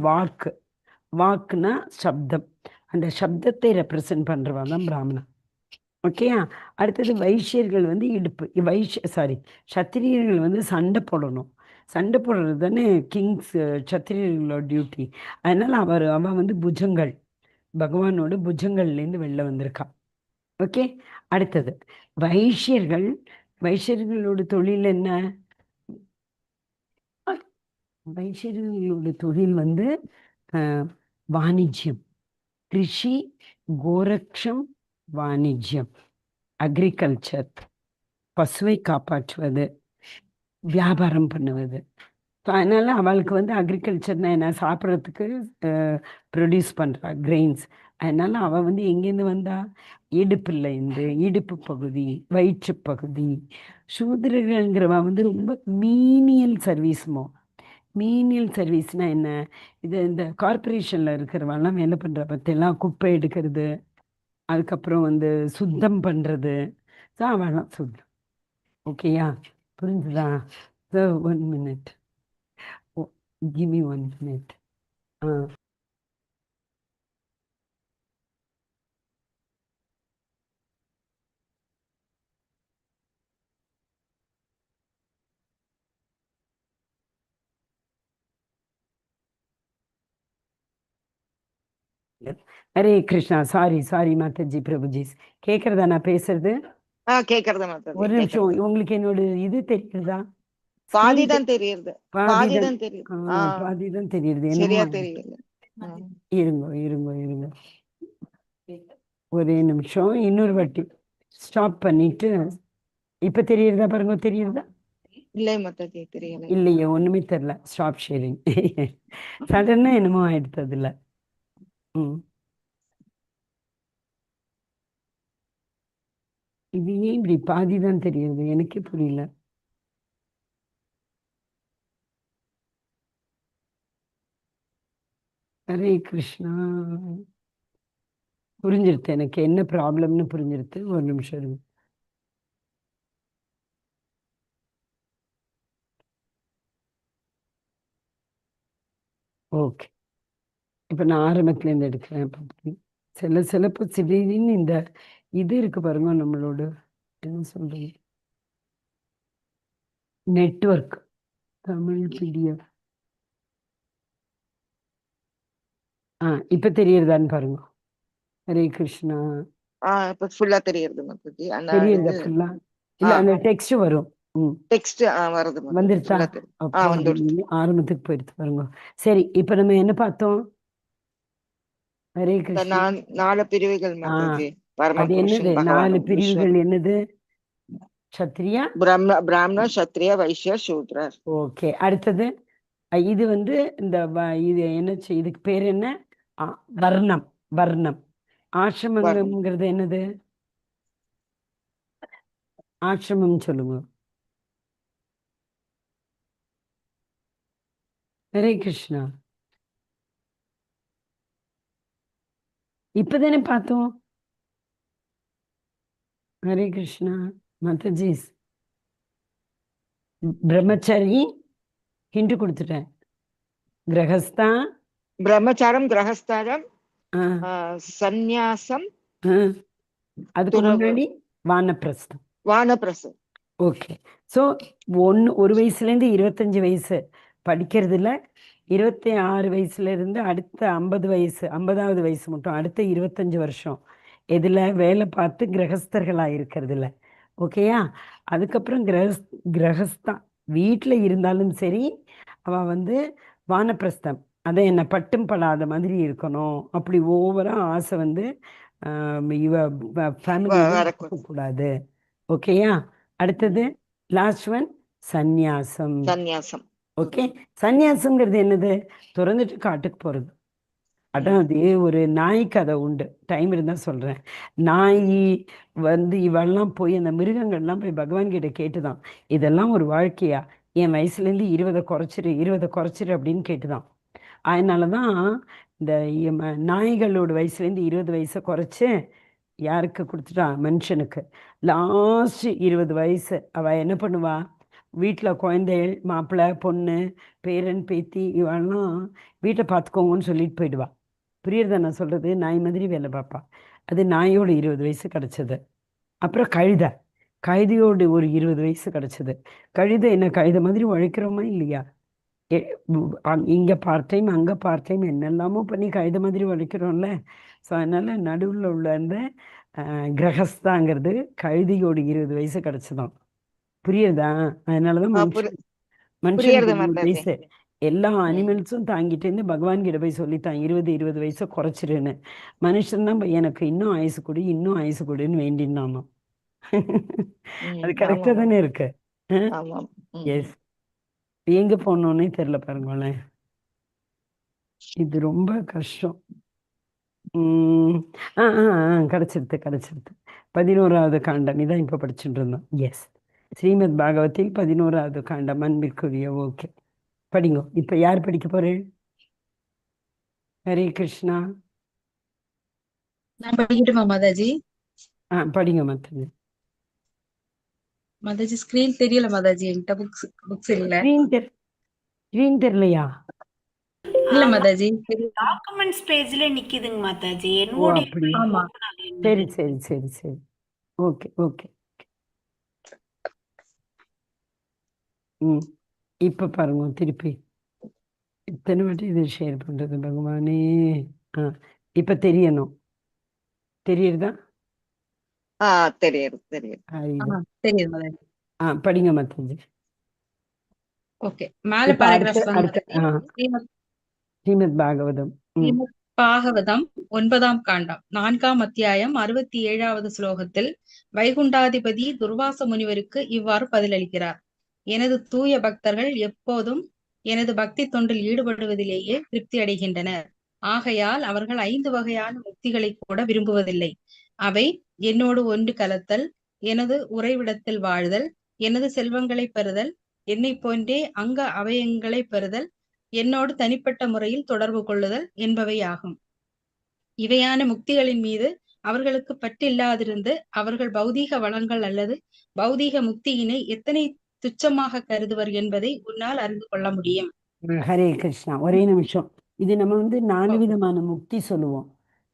வாக்குனா சப்தம், அந்த சப்தத்தை ரெப்ரசன்ட் பண்றவா தான் பிராமணன். ஓகேயா. அடுத்தது வைசியர்கள் இடுப்பு, சத்திரியர்கள் சண்டை போடணும். சண்டை போடுறது தானே கிங்ஸ் சத்திரியர்களோட டியூட்டி. அதனால அவ புஜங்கள், பகவானோட புஜங்கள்லேருந்து வெளில வந்திருக்கா. ஓகே. அடுத்தது வைசியர்களோட தொழில் என்ன? வைசியர்களோட தொழில் வாணிஜ்யம், கிருஷி, கோரக்ஷம், வாணிஜ்யம், அக்ரிகல்ச்சர், பசுவை காப்பாற்றுவது, வியாபாரம் பண்ணுவது. அதனால அவளுக்கு அக்ரிகல்ச்சர்னா என்ன, சாப்பிட்றதுக்கு ப்ரொடியூஸ் பண்ணுறா கிரெயின்ஸ். அதனால அவள் எங்கேருந்து வந்தா, இடுப்புலேருந்து, இடுப்பு பகுதி, வயிற்று பகுதி. சூத்திரர்கள்ங்கிறவா ரொம்ப மீனியல் சர்வீஸ்மோ. மீனியல் சர்வீஸ்னா என்ன, இது இந்த கார்பரேஷனில் இருக்கிறவெல்லாம் வேலை பண்ணுற பற்றியெல்லாம் குப்பை எடுக்கிறது, அதுக்கப்புறம் சுத்தம் பண்ணுறது, அவெல்லாம் சுத்தம். ஓகேயா, புரிஞ்சுதா? So 1 minute, give me 1 minute. Hare Krishna. Sorry மாதாஜி, பிரபுஜி, கேட்குறதா நான் பேசுறது? கேக்குறத மாத்தாது. ஒரு நிமிஷம், உங்களுக்கு என்னோட இது தெரியுதா? பாதிதான் தெரியுது. பாதிதான் தெரியுது. பாதிதான் தெரியுது. சரியா என்னமோ தெரியல. இருங்க ஒரே நிமிஷம், இன்னொரு வாட்டி ஸ்டாப் பண்ணிட்டு இப்ப தெரியுறதா பாருங்க, தெரியுறதா? இல்லை மாதாஜி தெரியலை. இல்லையே, ஒண்ணுமே தெரியல. Stop sharing. சடனா என்னமோ ஆயிடுத்து அதுல. ம். இது ஏன் இப்படி பாதிதான் தெரியுது, எனக்கே புரியல. ஹரே கிருஷ்ணா. புரிஞ்சிருத்து, எனக்கு என்ன ப்ராப்ளம்னு புரிஞ்சிருத்து. ஒரு நிமிஷம் இருங்க. ஓகே, இப்ப நான் ஆரம்பத்துல இருந்து எடுக்கிறேன். அப்ப புரியும். சிலப்போ திடீர்னு இந்த இது இருக்கு பாருங்க, நம்மளோட என்ன சொல்றது, நெட்வொர்க். தமிழ் பிடிஎஃப். இப்ப தெரியறதான்னு பாருங்க. ஹரே கிருஷ்ணா. இப்ப ஃபுல்லா தெரியுது மாதாஜி. ஆனா தெரியுதா ஃபுல்லா? இல்ல, அந்த டெக்ஸ்ட் வரும். டெக்ஸ்ட் வருது மாதாஜி. வந்துருச்சா? ஃபுல்லா தெரியும். அப்போ வந்துடுது. ஆரம்பத்துக்கு போயிடுத்து பாருங்க. சரி, இப்ப நம்ம என்ன பார்த்தோம்? ஹரே இந்த கிருஷ்ணா. 4 பிரிவுகள் மாதாஜி. அது என்னது? பரமபுருஷன் 4 பகவான் பிரிவுகள் விஸ்வரூபம். என்னது? சத்ரியா. பிராமண சத்திரிய வைசிய சூத்ரர். ஓகே, அடுத்தது இது வந்து இந்த இது என்ன இதுக்கு பேர் என்ன? வர்ணம். வர்ணம். ஆசிரமங்கிறது என்னது? ஆசிரமம் சொல்லுங்க. ஹரே கிருஷ்ணா. இப்பதானே பார்த்தோம். ஹரே கிருஷ்ணா. மாதாஜி, பிரம்மச்சாரி ஹிண்டு கொடுத்துட்டேன். கிரகஸ்தா. பிரம்மச்சாரம், கிரகஸ்தாரம், சந்நியாசம், அதுக்கு முன்னாடி வானப்பிரஸ்தம். வானப்பிரஸ்தம். ஓகே. ஸோ ஒரு வயசுலேருந்து 25 வயசு படிக்கிறதுல, 26 வயசுல இருந்து அடுத்த 50 வயசு, 50வது வயசு மட்டும் அடுத்த 25 வருஷம் இதில் வேலை பார்த்து கிரகஸ்தர்களாக இருக்கிறதுல. ஓகேயா? அதுக்கப்புறம் கிரகஸ்தா வீட்டில் இருந்தாலும் சரி, அவள் வந்து வானப்பிரஸ்தம். அதை என்ன பட்டும் படாத மாதிரி இருக்கணும், அப்படி ஓவராக ஆசை வந்து இவ ஃபேமிலி கூடாது. ஓகேயா? அடுத்தது லாஸ்ட் ஒன் சந்நியாசம். சந்நியாசம். ஓகே, சந்நியாசம்ங்கிறது என்னது? திறந்துட்டு காட்டுக்கு போகிறது. அதான் அது ஒரு நாய் கதை உண்டு, டைம் இருந்தால் சொல்கிறேன். நாய் வந்து இவெல்லாம் போய் அந்த மிருகங்கள்லாம் போய் பகவான் கிட்ட கேட்டுதான், இதெல்லாம் ஒரு வாழ்க்கையா? என் வயசுலேருந்து 20 குறைச்சிரு அப்படின்னு கேட்டுதான். அதனால தான் இந்த நாய்களோட வயசுலேருந்து 20 வயசை குறைச்சி யாருக்கு கொடுத்துட்டா? மனுஷனுக்கு. லாஸ்ட் 20 வயசு அவள் என்ன பண்ணுவா? வீட்டில் குழந்தைகள், மாப்பிள்ளை, பொண்ணு, பேரன், பேத்தி இவெல்லாம் வீட்டை பார்த்துக்கோங்கன்னு சொல்லிட்டு போயிடுவா. புரியுறதா நான் சொல்கிறது? நாய் மாதிரி வேலை பார்ப்பா. அது நாயோட 20 வயசு கிடச்சிது. அப்புறம் கழுதையோடு ஒரு 20 வயசு கிடச்சிது. கழுதை என்ன கழுதை மாதிரி உழைக்கிறோமா இல்லையா? இங்கே பார்ட் டைம், அங்கே பார்ட் டைம், என்னெல்லாமோ பண்ணி கழுதை மாதிரி உழைக்கிறோம்ல. ஸோ அதனால் நடுவில் உள்ள அந்த கிரகஸ்தாங்கிறது கழுதையோடு 20 வயசு கிடச்சிதான். புரியுதா? அதனால தான் மனுஷனுக்கு 20 வயசு. எல்லா அனிமல்ஸும் தாங்கிட்டு இருந்து பகவான் கிட்ட போய் சொல்லித்தான் 20 வயசை குறைச்சிருன்னு. மனுஷன் தான் எனக்கு இன்னும் ஆயுசு கொடு, இன்னும் ஆயுசு கொடுன்னு வேண்டினானோ. அது கரெக்டாக தானே இருக்கு. எஸ், எங்க போனோன்னே தெரியல பாருங்களேன். இது ரொம்ப கஷ்டம். கிடைச்சிருது. 11வது காண்டம் இதான் இப்ப படிச்சுட்டு இருந்தோம். எஸ், ஸ்ரீமத் பாகவத்தில் 11வது காண்டம், அன்பிற்குரிய. ஓகே, படிங்க. இப்ப யார் படிக்க போறேன்? ஹரே கிருஷ்ணா. நான் படிக்கட்டுமா மாதாஜி? படிங்க மாதாஜி. மாதாஜி ஸ்கிரீன் தெரியல மாதாஜி, என்கிட்ட புக்ஸ் இல்ல. ஸ்கிரீன் தெரியலையா? இல்ல மாதாஜி, டாக்குமெண்ட்ஸ் பேஜ்ல நிக்குதுங்க மாதாஜி. ஓ அப்படி. சரி சரி சரி சரி. Okay okay. இப்ப பாருங்க, திருப்பி இத்தனை வாட்டி இது ஷேர் பண்றது பகவானே. இப்ப தெரியணும். தெரியுதா? தெரியுது. தெரியுது மாதாஜி. படிங்க மாதாஜி. ஓகே, மேல பாராகிராஃப் ஸ்ரீமத் பாகவதம். பாகவதம் 9ஆம் காண்டம் 4ஆம் அத்தியாயம் 67வது ஸ்லோகத்தில் வைகுண்டாதிபதி துர்வாச முனிவருக்கு இவ்வாறு பதிலளிக்கிறார். எனது தூய பக்தர்கள் எப்போதும் எனது பக்தி தொண்டில் ஈடுபடுவதிலேயே திருப்தி அடைகின்றனர். ஆகையால் அவர்கள் 5 வகையான முக்திகளை கூட விரும்புவதில்லை. அவை என்னோடு ஒன்று கலத்தல், எனது உறைவிடத்தில் வாழ்தல், எனது செல்வங்களை பெறுதல், என்னை போன்றே அங்க அவயங்களை பெறுதல், என்னோடு தனிப்பட்ட முறையில் தொடர்பு கொள்ளுதல் என்பவையாகும். இவையான முக்திகளின் மீது அவர்களுக்கு பற்றில்லாதிருந்து அவர்கள் பௌதீக வளங்கள் அல்லது பௌதீக முக்தியினை எத்தனை துச்சமாக கருதுவர் என்பதை உன்னால் அறிந்து கொள்ள முடியும். ஹரே கிருஷ்ணா. ஒரே நிமிஷம். இது நம்ம 4 விதமான முக்தி சொல்லுவோம்.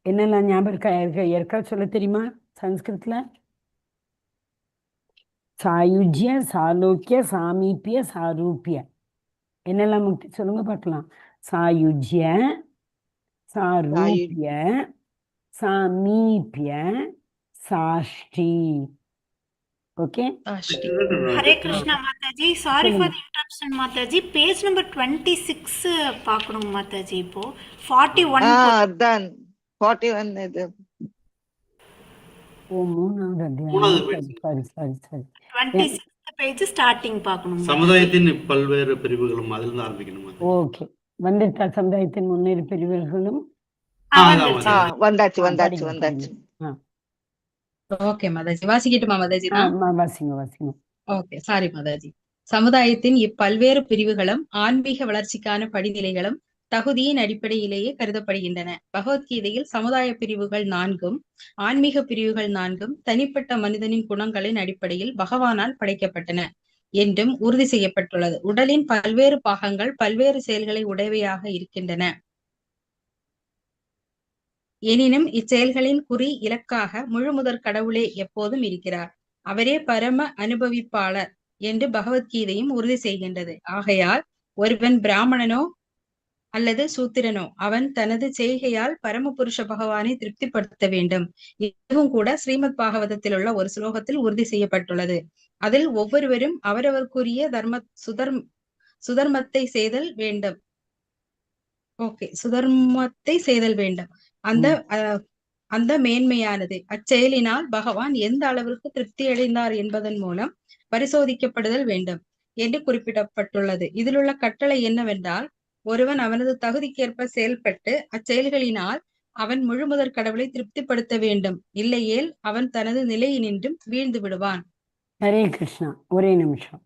என்னெல்லாம் ஞாபகம் இருக்கா? யாருக்காவது சொல்ல தெரியுமா சன்ஸ்கிருத்ல? சாயுஜ்ய, சாலோக்கிய, சாமீபிய, சாரூபிய. என்னெல்லாம் முக்தி சொல்லுங்க பார்க்கலாம். சாயுஜ்ய, சாரூபிய, சாமீபிய, சாஷ்டி. ஓகே. ஹரே கிருஷ்ணா மாதாஜி. சாரி ஃபார் தி இன்டரப்ஷன் மாதாஜி. பேஜ் நம்பர் 26 பார்க்கணும் மாதாஜி. இப்போ 41 அதான் 41 இது. ஓ, 3வது அத்தியாயம். சரி. 26th பேஜ் ஸ்டார்டிங் பார்க்கணும். சமுதாயத்தின் பல்வேறு பிரிவுகளும் அதிலிருந்து ஆரம்பிக்கணும். ஓகே. வந்திருக்கா சமுதாயத்தின் முன்னேறு பிரிவுகளும்? வந்தாச்சு. ஓகே மாதாஜி, வாசிக்கட்டுமா மாதாஜி? வாசிங்க. Okay, sorry Mataji. சமுதாயத்தின் இப்பல்வேறு பிரிவுகளும் ஆன்மீக வளர்ச்சிக்கான படிநிலைகளும் தகுதியின் அடிப்படையிலேயே கருதப்படுகின்றன. பகவத்கீதையில் சமுதாய பிரிவுகள் 4ம் ஆன்மீக பிரிவுகள் 4ம் தனிப்பட்ட மனிதனின் குணங்களின் அடிப்படையில் பகவானால் படைக்கப்பட்டன என்றும் உறுதி செய்யப்பட்டுள்ளது. உடலின் பல்வேறு பாகங்கள் பல்வேறு செயல்களை உடையவையாக இருக்கின்றன. எனினும் இச்செயல்களின் குறி இலக்காக முழுமுதற் கடவுளே எப்போதும் இருக்கிறார். அவரே பரம அனுபவிப்பாளர் என்று பகவத்கீதையும் உறுதி செய்கின்றது. ஆகையால் ஒருவன் பிராமணனோ அல்லது சூத்திரனோ அவன் தனது செய்கையால் பரமபுருஷ பகவானை திருப்திப்படுத்த வேண்டும். இதுவும் கூட ஸ்ரீமத் பாகவதத்தில் உள்ள ஒரு ஸ்லோகத்தில் உறுதி செய்யப்பட்டுள்ளது. அதில் ஒவ்வொருவரும் அவரவருக்குரிய சுதர்மத்தை செய்தல் வேண்டும். சுதர்மத்தை செய்தல் வேண்டும். அந்த மேன்மையானது அச்செயலினால் பகவான் எந்த அளவிற்கு திருப்தி அடைந்தார் என்பதன் மூலம் பரிசோதிக்கப்படுதல் வேண்டும் என்று குறிப்பிடப்பட்டுள்ளது. இதிலுள்ள கட்டளை என்னவென்றால், ஒருவன் அவனது தகுதிக்கேற்ப செயல்பட்டு அச்செயல்களினால் அவன் முழுமுதற் கடவுளை திருப்திப்படுத்த வேண்டும். இல்லையேல் அவன் தனது நிலையினின்றும் வீழ்ந்து விடுவான். ஹரே கிருஷ்ணா. ஒரே நிமிஷம்.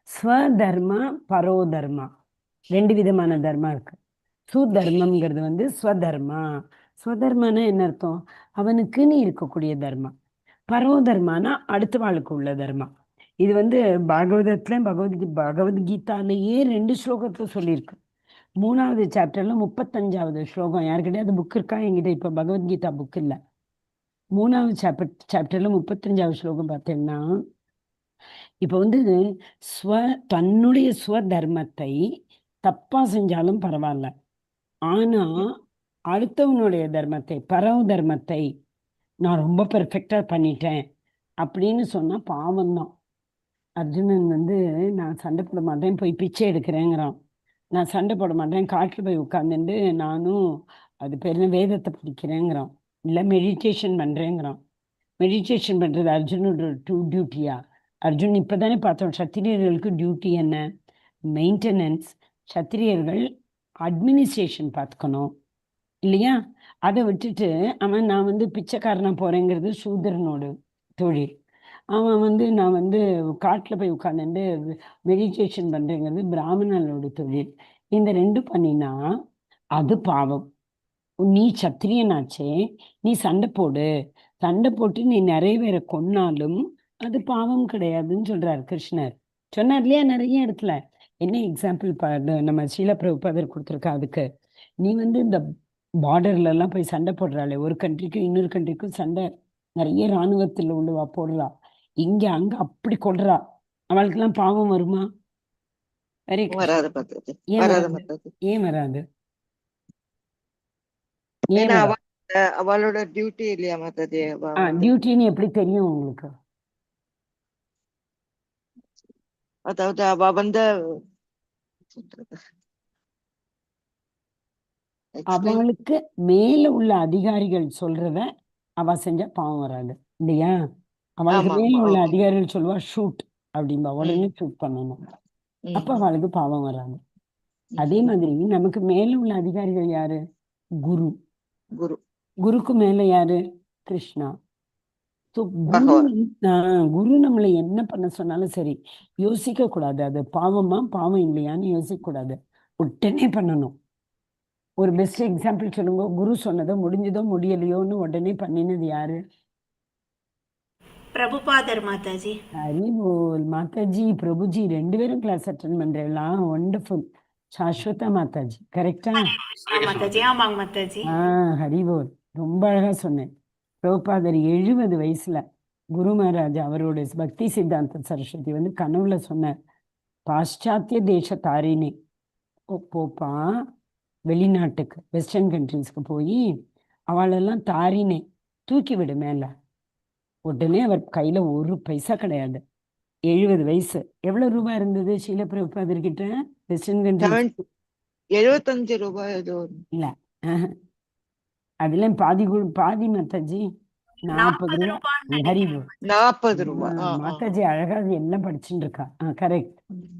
ஸ்வதர்மா, பரோதர்மா, 2 விதமான தர்மா இருக்கு. சுதர்மம்ங்கிறது ஸ்வதர்மா. ஸ்வதர்மானா என்ன அர்த்தம்? அவனுக்குன்னு இருக்கக்கூடிய தர்மா. பரோதர்மானா அடுத்த வாழ்க்கை உள்ள தர்மா. இது பாகவதத்துல பகவத்கீதாலேயே 2 ஸ்லோகத்துல சொல்லியிருக்கு. 3வது சாப்டர்ல 35வது ஸ்லோகம். யாருக்கிட்டையாவது புக் இருக்கா? என்கிட்ட இப்ப பகவத்கீதா புக் இல்லை. 3வது சாப்டர்ல 35வது ஸ்லோகம் பார்த்தீங்கன்னா, இப்ப தன்னுடைய ஸ்வதர்மத்தை தப்பா செஞ்சாலும் பரவாயில்ல, ஆனா அடுத்தவனுடைய தர்மத்தை, பரவ தர்மத்தை நான் ரொம்ப பெர்ஃபெக்டா பண்ணிட்டேன் அப்படின்னு சொன்னா பாவம்தான். அர்ஜுனன் நான் சண்டை போட மாட்டேன், போய் பிச்சை எடுக்கிறேங்கிறான். நான் சண்டை போட மாட்டேன், காட்டில் போய் உட்காந்துட்டு நானும் அது பேர் வேதத்தை படிக்கிறேங்கிறான். இல்லை மெடிடேஷன் பண்றேங்கிறான். மெடிடேஷன் பண்றது அர்ஜுனோட டியூட்டியா? அர்ஜுன் இப்பதானே பார்த்தோம், சத்திரியர்களுக்கு டியூட்டி என்ன? மெயின்டெனன்ஸ். சத்திரியர்கள் அட்மினிஸ்ட்ரேஷன் பார்த்துக்கணும் இல்லையா? அதை விட்டுட்டு அவன் நான் பிச்சைக்காரனா போறேங்கிறது சூதரனோட தொழில். அவன் நான் காட்டில் போய் உட்காந்துட்டு மெடிடேஷன் பண்றேங்கிறது பிராமணனோட தொழில். இந்த 2 பண்ணினா அது பாவம். நீ சத்திரியனாச்சே, நீ சண்டை போட்டு நீ நிறைய பேரை கொன்னாலும் அது பாவம் கிடையாதுன்னு சொல்றாரு கிருஷ்ணர். சொன்னார் இல்லையா நிறைய இடத்துல. என்ன எக்ஸாம்பிள் நம்ம ஸ்ரீல பிரபுபாதர் கொடுத்துருக்கா? அதுக்கு நீ இந்த பார்டர்ல எல்லாம் போய் சண்டை போடுறாளே, ஒரு கண்ட்ரிக்கும் இன்னொரு கண்ட்ரிக்கும் சண்டை நிறைய இராணுவத்தில் உள்ளவா போடுறா, இங்க அங்க அப்படி கொள்றா, அவளுக்கு எல்லாம் பாவம் வருமா? ஏன் வராது? அவளோட டியூட்டி இல்லையா மாதாஜி? டியூட்டின்னு எப்படி தெரியும் உங்களுக்கு? அதாவது அவ அவளுக்கு மேல உள்ள அதிகாரிகள் சொல்றத அவ செஞ்சா பாவம் வராது இல்லையா? அவளுக்கு மேல உள்ள அதிகாரிகள் சொல்லுவா ஷூட் அப்படின்பா, உடனே ஷூட் பண்ணணும். அப்ப அவளுக்கு பாவம் வராது. அதே மாதிரி நமக்கு மேல உள்ள அதிகாரிகள் யாரு? குரு. குரு குருக்கு மேல யாரு? கிருஷ்ணா. So, குரு பகவான். குரு நம்மளை என்ன பண்ண சொன்னாலும் சரி, யோசிக்க கூடாது. அது பாவமா பாவம் இல்லையான்னு யோசிக்க கூடாது, உடனே பண்ணணும். ஒரு பெஸ்ட் எக்ஸாம்பிள் சொல்லுங்க. குரு சொன்னதோ முடிஞ்சதோ முடியலையோன்னு உடனே பண்ணினது யாரு? பிரபுபாதர் மாதாஜி. ஹரிபோல். மாதாஜி பிரபுஜி 2 பேரும் கிளாஸ் அட்டன் பண்றீங்களா? ஒண்டர்ஃபுல். சாஸ்வதா மாதாஜி கரெக்டா? மாதாஜி ஆமாங்க மாதாஜி. ஹரிபோல். ரொம்ப அழகா சொன்னேன். பிரபுபாதர் 70 வயசுல குரு மகாராஜ் அவரோட பக்தி சித்தாந்த சரஸ்வதி வந்து கனவுல சொன்னார், பாশ্চাத்திய தேச தாரினி போப்பா, வெளிநாட்டுக்கு வெஸ்டர்ன் கண்ட்ரீஸ்க்கு போய் அவளெல்லாம் தாரினே தூக்கி விடு மேல. உடனே அவர் கையில ஒரு பைசா கிடையாது. 70 வயசு. எவ்வளவு ரூபாய் இருந்தது ஷீல பிரபுபாதர் கிட்ட வெஸ்டர்ன் கண்ட்ரீஸ்? 75 ரூபாய் ஏதோ. இல்ல, அதுல பாதி மாதாஜி 40 ரூபாய். ஹரிபோல். 40 ரூபாய். மாதாஜி அழகா அது எல்லாம் படிச்சுட்டு இருக்கா. கரெக்ட்.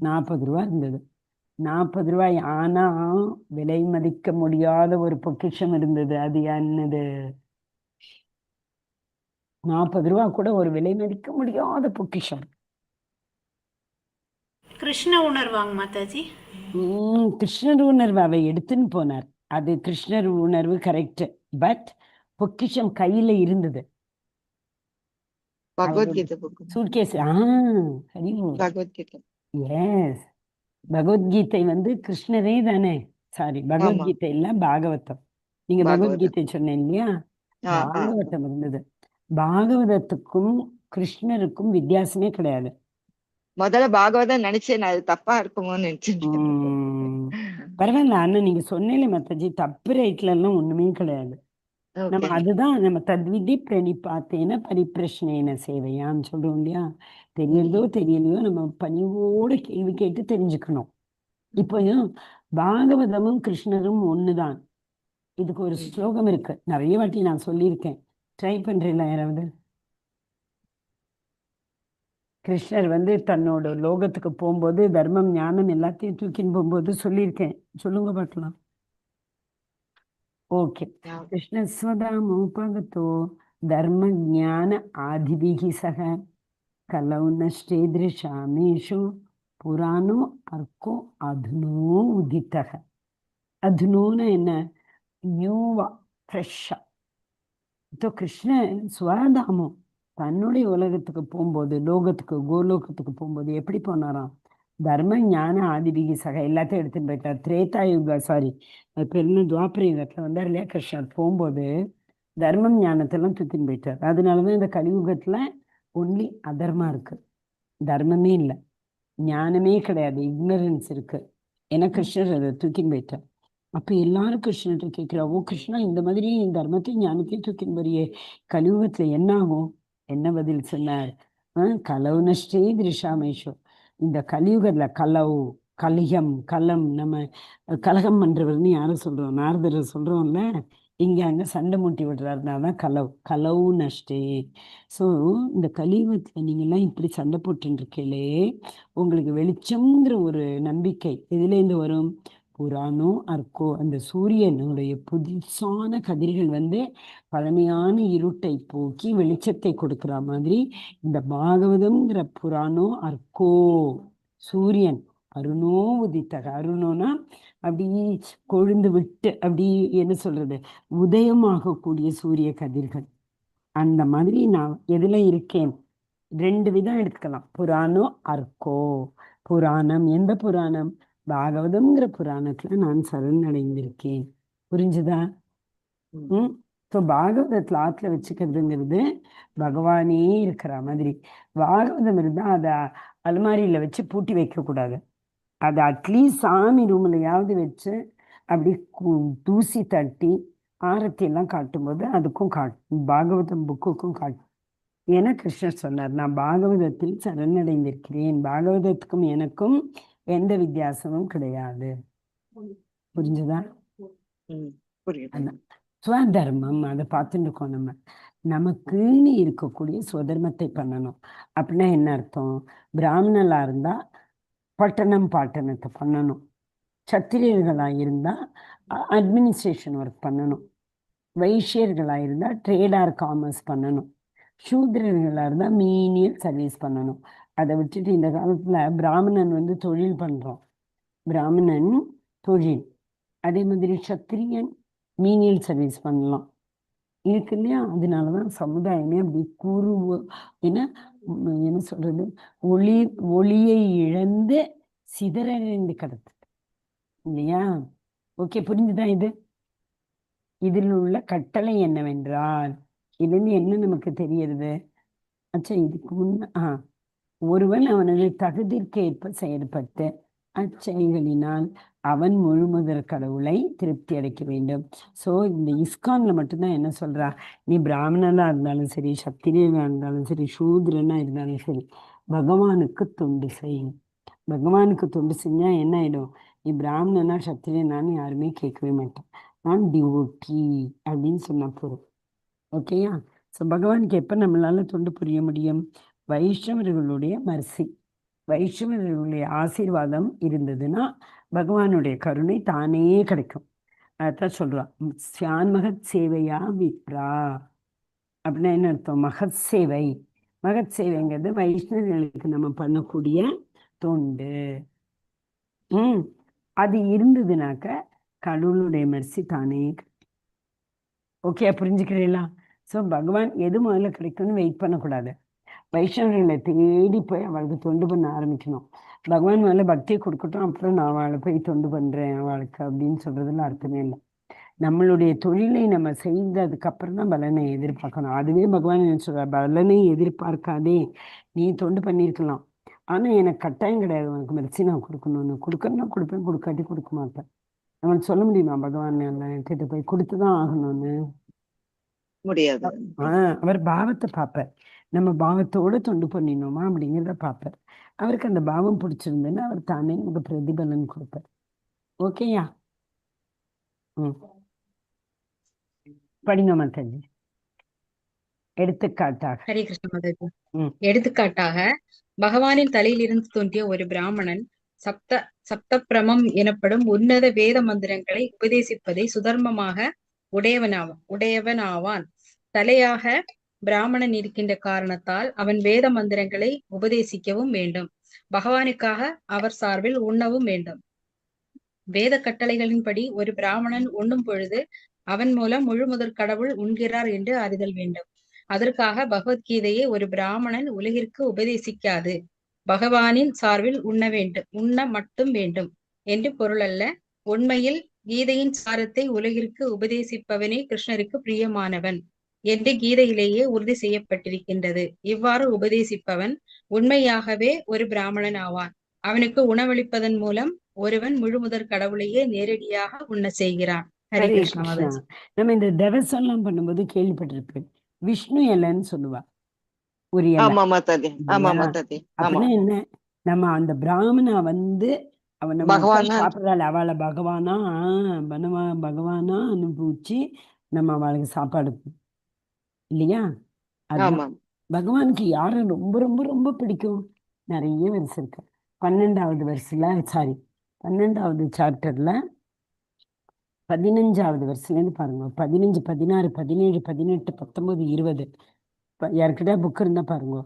40 ரூபாய் இருந்தது. 40 ரூபாய். ஆனா விலை மதிக்க முடியாத ஒரு பொக்கிஷம் இருந்தது. அது என்னது? 40 ரூபாய் கூட ஒரு விலை மதிக்க முடியாத பொக்கிஷம். கிருஷ்ண உணர்வாங்க மாதாஜி. கிருஷ்ணர் உணர்வு அவை எடுத்துன்னு போனார். அது கிருஷ்ணர் உணர்வு கரெக்ட். பட் பொக்கிஷம் கையில இருந்தது. பகவத்கீதை சூட்கேஸ். பகவத்கீதை. எஸ், பகவத்கீதை வந்து கிருஷ்ணரே தானே. சாரி, பகவத்கீதை இல்ல, பாகவதம். நீங்க பகவத்கீதை சொன்னேன் இல்லையா? பாகவதம் இருந்தது. பாகவதத்துக்கும் கிருஷ்ணருக்கும் வித்தியாசமே கிடையாது. முதல்ல பாகவதம் நினைச்சேன், அது தப்பா இருக்குமோன்னு நினைச்சேன். பரவாயில்ல. ஆனா நீங்க சொன்னீங்களே மாதாஜி, தப்பு ரைட்ல எல்லாம் ஒண்ணுமே கிடையாது. நம்ம அதுதான் நம்ம தத்விதி பிரணிபாத்தேன பரிப்பிரஷ்னேன சேவையான்னு சொல்றோம் இல்லையா? தெரியறதோ தெரியலையோ நம்ம பணிவோட கேள்வி கேட்டு தெரிஞ்சுக்கணும். இப்போ பாகவதமும் கிருஷ்ணரும் ஒண்ணுதான். இதுக்கு ஒரு ஸ்லோகம் இருக்கு, நிறைய வாட்டி நான் சொல்லியிருக்கேன். ட்ரை பண்றீங்களா யாராவது? கிருஷ்ணர் வந்து தன்னோட லோகத்துக்கு போகும்போது தர்மம் ஞானம் எல்லாத்தையும் தூக்கின்னு போகும்போது சொல்லியிருக்கேன். சொல்லுங்க பார்க்கலாம். ஓகே. கிருஷ்ண ஸ்வதாமோபகதோ தர்ம ஞான ஆதிபிகி சக கலௌ நஷ்டேதிருஷாமேஷு புராணோ அர்க்கோ அதுனோ உதித்தக. அதுனோன்னு என்ன? நியூவா, ஃப்ரெஷ்ஷா. இப்போ கிருஷ்ணன் ஸ்வதாமம் தன்னுடைய உலகத்துக்கு போகும்போது, லோகத்துக்கு கோலோகத்துக்கு போகும்போது எப்படி போனாராம்? தர்ம ஞான ஆதிபிகி சக எல்லாத்தையும் எடுத்துன்னு போயிட்டார். திரேதாயுக இப்போ என்ன துவாபர யுகத்துல வந்தார் இல்லையா கிருஷ்ணர், போகும்போது தர்மம் ஞானத்தெல்லாம் தூக்கின்னு போயிட்டார். அதனாலதான் இந்த கலியுகத்துல ஒன்லி அதர்மா இருக்கு, தர்மமே இல்லை, ஞானமே கிடையாது, இக்னரன்ஸ் இருக்கு. ஏன்னா கிருஷ்ணர் அதை தூக்கின்னு போயிட்டார். அப்ப எல்லாரும் கிருஷ்ணர்கிட்ட கேட்கிறா, ஓ கிருஷ்ணா, இந்த மாதிரி தர்மத்தையும் ஞானத்தையும் தூக்கின்னு போறியே, கலியுகத்துல என்ன ஆகும்? என்ன பதில் சொன்னார்? கலவு நஷ்டே திருஷாமேஷோ. இந்த கலியுகத்துல கலவு, கலிகம், கலம், நம்ம கலகம் பண்றவர்னு யாரும் சொல்றோம்? நாரதரை சொல்றோம்ல. இங்க அங்க சண்டை மூட்டி விடுறாருனாதான் கலவு நஷ்டே. ஸோ இந்த கலியுகத்துல நீங்க எல்லாம் இப்படி சண்டை போட்டு இருக்கீங்களே, உங்களுக்கு வெளிச்சம்ங்கிற ஒரு நம்பிக்கை எதுலேருந்து வரும்? புராணோ அர்க்கோ. அந்த சூரியனுடைய புதுசான கதிர்கள் வந்து பழமையான இருட்டை போக்கி வெளிச்சத்தை கொடுக்குற மாதிரி இந்த பாகவதம்ங்கிற புராணோ அர்க்கோ, சூரியன் அருணோ உதித்தக. அருணோனா அப்படி கொழுந்து விட்டு அப்படி என்ன சொல்றது, உதயமாகக்கூடிய சூரிய கதிர்கள். அந்த மாதிரி நான் எதுல இருக்கேன்? 2 விதம் எடுத்துக்கலாம். புராணோ அர்க்கோ. புராணம், எந்த புராணம்? பாகவதம்ங்கிற புராணத்துல நான் சரணடைந்திருக்கேன். புரிஞ்சுதா? ஸோ பாகவதத்துல ஆத்துல வச்சுக்கிறதுங்கிறது பகவானே இருக்கிற மாதிரி. பாகவதம் இருந்தா அதை அலமாரியில வச்சு பூட்டி வைக்க கூடாது. அதை அட்லீஸ்ட் சாமி ரூம்லையாவது வச்சு அப்படி தூசி தட்டி ஆரத்தி எல்லாம் காட்டும்போது அதுக்கும் பாகவதம் புக்குக்கும் காட்டும். ஏன்னா கிருஷ்ணர் சொன்னார், நான் பாகவதத்தில் சரணடைந்திருக்கிறேன், பாகவதத்துக்கும் எனக்கும் எந்த வித்தியாசமும் கிடையாது. புரிஞ்சுதா? ஸ்வதர்மம் அதை பார்த்துட்டு இருக்கோம். நமக்குன்னு இருக்கக்கூடிய ஸ்வதர்மத்தை பண்ணணும். அப்படின்னா என்ன அர்த்தம்? பிராமணலா இருந்தா பாட்டனத்தை பண்ணணும். சத்திரியர்களாக இருந்தால் அட்மினிஸ்ட்ரேஷன் ஒர்க் பண்ணணும். வைஷ்யர்களாக இருந்தால் ட்ரேட் ஆர் காமர்ஸ் பண்ணணும். சூத்திரர்களாக இருந்தால் மீனியல் சர்வீஸ் பண்ணணும். அதை விட்டுட்டு இந்த காலத்தில் பிராமணன் தொழில் பண்ணுறோம். பிராமணன் தொழில், அதே மாதிரி சத்திரியன் மீனியல் சர்வீஸ் பண்ணலாம் இருக்கு இல்லையா? அதனாலதான் சமுதாயமே அப்படி என்ன சொல்றது, ஒளியை இழந்து சிதறடைந்து கிடக்கு இல்லையா? ஓகே, புரிஞ்சுதான்? இதில் உள்ள கட்டளை என்னவென்றால், இதுல என்ன நமக்கு தெரியுது? இதுக்கு முன்ன ஒருவன் அவனது தகுதிக்கேற்ப செயல்பட்டு அச்செயல்களினால் அவன் முழுமுதற் கடவுளை திருப்தி அடைக்க வேண்டும். ஸோ இந்த இஸ்கான்ல மட்டும்தான் என்ன சொல்றா, நீ பிராமணனா இருந்தாலும் சரி, சத்திரியனா இருந்தாலும் சரி, சூத்ரனா இருந்தாலும் சரி, பகவானுக்கு தொண்டு செய். பகவானுக்கு தொண்டு செஞ்சா என்ன ஆயிடும்? நீ பிராமணனா சத்திரியனான்னு யாருமே கேட்கவே மாட்டான். நான் டிவோட்டி அப்படின்னு சொன்னா போதும். ஓகேயா? ஸோ பகவானுக்கு எப்போ நம்மளால தொண்டு புரிய முடியும்? வைஷ்ணவர்களுடைய மர்சி, வைஷ்ணவர்களுடைய ஆசீர்வாதம் இருந்ததுன்னா பகவானுடைய கருணை தானே கிடைக்கும். அதான் சொல்றான், சியான்மகத் சேவையா விப்ரா அப்படின்னா என்ன அர்த்தம்? மகத் சேவை. மகத் சேவைங்கிறது வைஷ்ணவர்களுக்கு நம்ம பண்ணக்கூடிய தொண்டு. அது இருந்ததுனாக்க கடவுளுடைய மர்சி தானே. ஓகே, புரிஞ்சுக்கிறீங்களா? ஸோ பகவான் எது முதல்ல கிடைக்கும்னு வெயிட் பண்ணக்கூடாது. வைஷ்ணவர்களை தேடி போய் அவளுக்கு தொண்டு பண்ண ஆரம்பிக்கணும். பகவான் மேலே பக்தியை கொடுக்கட்டும், அப்புறம் நான் அவளை போய் தொண்டு பண்ணுறேன் அவளுக்கு அப்படின்னு சொல்றதுல அர்த்தமே இல்லை. நம்மளுடைய தொழிலை நம்ம செய்ததுக்கு அப்புறம் தான் பலனை எதிர்பார்க்கணும். அதுவே பகவான் என்ன சொல்றார், பலனை எதிர்பார்க்காதே, நீ தொண்டு பண்ணியிருக்கலாம், ஆனால் எனக்கு கட்டாயம் கிடையாது உனக்கு மெர்சி நான் கொடுக்கணும்னு. கொடுக்கணும்னா கொடுப்பேன், கொடுக்காட்டி கொடுக்க மாட்டேன். நம்மளுக்கு சொல்ல முடியுமா பகவான் கிட்ட போய் கொடுத்துதான் ஆகணும்னு? முடியாது. அவர் பாவத்தை பார்ப்பார். நம்ம பாவத்தோட தொண்டு பண்ணினோமா அப்படிங்கிறத பார்ப்பார். அவருக்கு அந்த பாவம் பிடிச்சிருந்ததுன்னா அவர் தானே நமக்கு பிரதிபலன் கொடுப்பார். ஓகேயா? படிங்க மாதாஜி. எடுத்துக்காட்டாக, ஹரே கிருஷ்ண மாதாஜி. எடுத்துக்காட்டாக, பகவானின் தலையிலிருந்து தோன்றிய ஒரு பிராமணன் சப்தப்பிரமம் எனப்படும் உன்னத வேத மந்திரங்களை உபதேசிப்பதை சுதர்மமாக உடையவனாவான். தலையாக பிராமணன் இருக்கின்ற காரணத்தால் அவன் வேத மந்திரங்களை உபதேசிக்கவும் வேண்டும். பகவானுக்காக அவர் சார்பில் உண்ணவும் வேண்டும். வேத கட்டளைகளின்படி ஒரு பிராமணன் உண்ணும் பொழுது அவன் மூலம் முழுமுதற் கடவுள் உண்கிறார் என்று அறிதல் வேண்டும். அதற்காக பகவத்கீதையை ஒரு பிராமணன் உலகிற்கு உபதேசிக்காது, பகவானின் சார்பில் உண்ண மட்டும் வேண்டும் என்று பொருள் அல்ல. உண்மையில் கீதையின் சாரத்தை உலகிற்கு உபதேசிப்பவனே கிருஷ்ணருக்கு பிரியமானவன் என்று கீதையிலேயே உறுதி செய்யப்பட்டிருக்கின்றது. இவ்வாறு உபதேசிப்பவன் உண்மையாகவே ஒரு பிராமணன் ஆவான். அவனுக்கு உணவளிப்பதன் மூலம் ஒருவன் முழுமுதற் கடவுளையே நேரடியாக உண்ண செய்கிறான். ஹரே கிருஷ்ணா மாதாஜி. நம்ம இந்த தவசம் பண்ணும்போது கேள்விப்பட்டிருப்பேன், விஷ்ணு இலைன்னு சொல்லுவா. ஒரு அப்படின்னா என்ன? நம்ம அந்த பிராமணா அவன் சாப்பிடறாள், அவளை பகவானா அனுபவிச்சு நம்ம அவளுக்கு சாப்பாடு இல்லையா? பகவானுக்கு யாரை ரொம்ப ரொம்ப ரொம்ப பிடிக்கும்? நிறைய வருஷம் இருக்கு. 12வது சாப்டர்ல 15வது வருஷத்துலேருந்து பாருங்க. 15, 16, 17, 18, 19, 20 யாருக்கிட்ட புக் இருந்தா பாருங்க.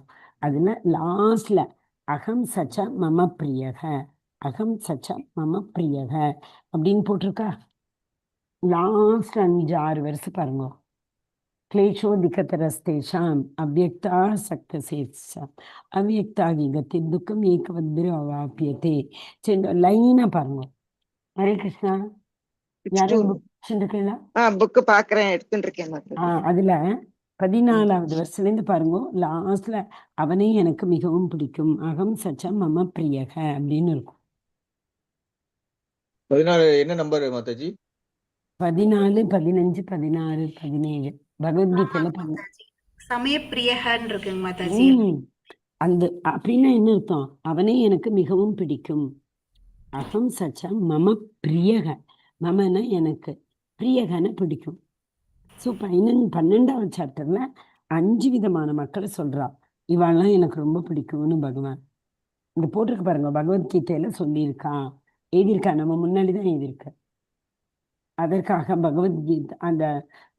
அதுல லாஸ்ட்ல அகம் சச்ச மம பிரியக, அகம் சச்ச மம பிரியக அப்படின்னு போட்டிருக்கா. லாஸ்ட் 5-6 வருஷம் பாருங்க. क्लेशो दिक्कतरस्तेषाम् अव्यक्ता सक्तसेत्साम् अव्यक्तागि गति दुःखम एकवद्भिरवाप्यते. லைனா பாருங்க. ஹரே கிருஷ்ணா. யாரும் புக் பாக்குறேன், எடுத்துட்டு இருக்கேன். அதுல 14வது வருஷத்துலேருந்து பாருங்க. லாஸ்ட்ல அவனே எனக்கு மிகவும் பிடிக்கும், அகம் சச்சம் மம பிரியக அப்படின்னு இருக்கும். 14 என்ன நம்பர் மாதாஜி? 14, 15, 16, 17 பகவத்கீதையில சமயப்பிரியகன் இருக்குங்க மாதாஜி. அந்த அப்படின்னா என்ன அர்த்தம்? அவனே எனக்கு மிகவும் பிடிக்கும், அகம் சச்சம் மம பிரியக. மமன எனக்கு, பிரியகன பிடிக்கும். ஸோ 12வது சாப்டர்ல 5 விதமான மக்களை சொல்றா, இவாள்லாம் எனக்கு ரொம்ப பிடிக்கும்னு பகவான். இந்த போட்டிருக்கு பாருங்க, பகவத்கீதையில சொல்லியிருக்கான், எழுதியிருக்கான், நம்ம முன்னாடி தான் எழுதியிருக்க. அதற்காக பகவத்கீதை அந்த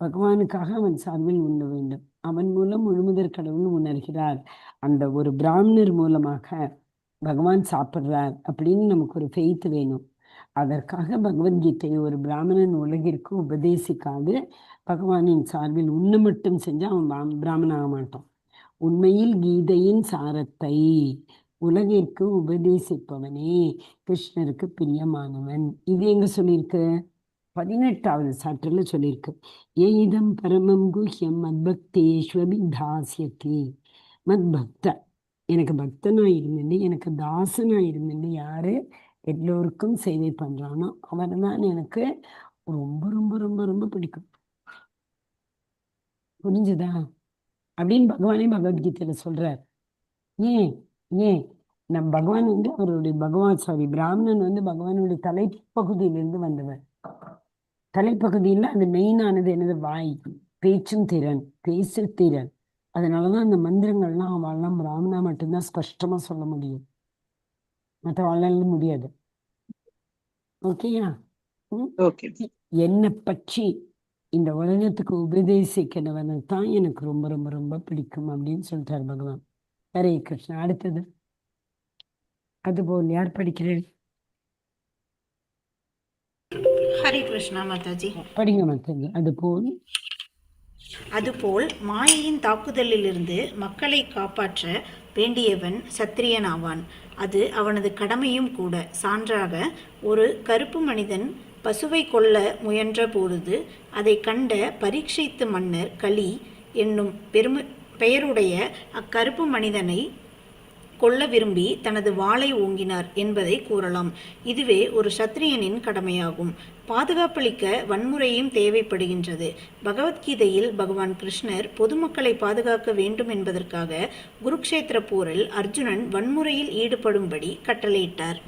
பகவானுக்காக அவன் சார்பில் உண்ண வேண்டும். அவன் மூலம் முழுமுதற் கடவுள் உணர்கிறார். அந்த ஒரு பிராமணர் மூலமாக பகவான் சாப்பிட்றார் அப்படின்னு நமக்கு ஒரு ஃபெய்த் வேணும். அதற்காக பகவத்கீதையை ஒரு பிராமணன் உலகிற்கு உபதேசிக்காது பகவானின் சார்பில் உண்ண மட்டும் செஞ்சா அவன் பிராமணன் ஆக மாட்டான். உண்மையில் கீதையின் சாரத்தை உலகிற்கு உபதேசிப்பவனே கிருஷ்ணருக்கு பிரியமானவன். இது எங்க சொல்லியிருக்கு? 18வது சாப்டர்ல சொல்லியிருக்கு. ஏதம் பரமம் குஹ்யம் மத்பக்தேஷ்வபிதாஸ்யதி. மத்பக்த, எனக்கு பக்தனா இருந்துட்டு எனக்கு தாசனா இருந்துட்டு யாரு எல்லோருக்கும் சேவை பண்றானோ அவன் தான் எனக்கு ரொம்ப ரொம்ப ரொம்ப ரொம்ப பிடிக்கும். புரிஞ்சுதா? அப்படின்னு பகவானே பகவத்கீதையில சொல்றார். ஏன் ஏன் நம் பகவான் வந்து அவருடைய பிராமணன் வந்து பகவானுடைய தலைப்பகுதியிலிருந்து வந்தவர். தலைப்பகுதியில் அது மெயினானது என்னது? வாய், பேச்சும் திறன், பேசு திறன். அதனாலதான் அந்த மந்திரங்கள்லாம் அவள்லாம் பிராமணா மட்டும்தான் ஸ்பஷ்டமா சொல்ல முடியும், மற்றவாழ்ல முடியாது. ஓகேயா? ஓகே. என்னை பற்றி இந்த உலகத்துக்கு உபதேசிக்கிறவனை தான் எனக்கு ரொம்ப ரொம்ப ரொம்ப பிடிக்கும் அப்படின்னு சொல்லிட்டார் பகவான். ஹரே கிருஷ்ணா. அடுத்தது அதுபோல் யார் படிக்கிறேன்? ஹரே கிருஷ்ணா மாதாஜி. படிங்க மாதாஜி. அதுபோல் மாயையின் தாக்குதலிலிருந்து மக்களை காப்பாற்ற வேண்டியவன் சத்திரியன் ஆவான். அது அவனது கடமையும் கூட. சான்றாக, ஒரு கருப்பு மனிதன் பசுவை கொல்ல முயன்ற பொழுது அதை கண்ட பரீட்சித்து மன்னர் கலி என்னும் பெயருடைய அக்கருப்பு மனிதனை கொல்ல விரும்பி தனது வாளை ஓங்கினார் என்பதை கூறலாம். இதுவே ஒரு சத்திரியனின் கடமையாகும். பாதுகாப்பளிக்க வன்முறையும் தேவைப்படுகின்றது. பகவத்கீதையில் பகவான் கிருஷ்ணர் பொதுமக்களை பாதுகாக்க வேண்டும் என்பதற்காக குருக்ஷேத்திர போரில் அர்ஜுனன் வன்முறையில் ஈடுபடும்படி கட்டளையிட்டார்.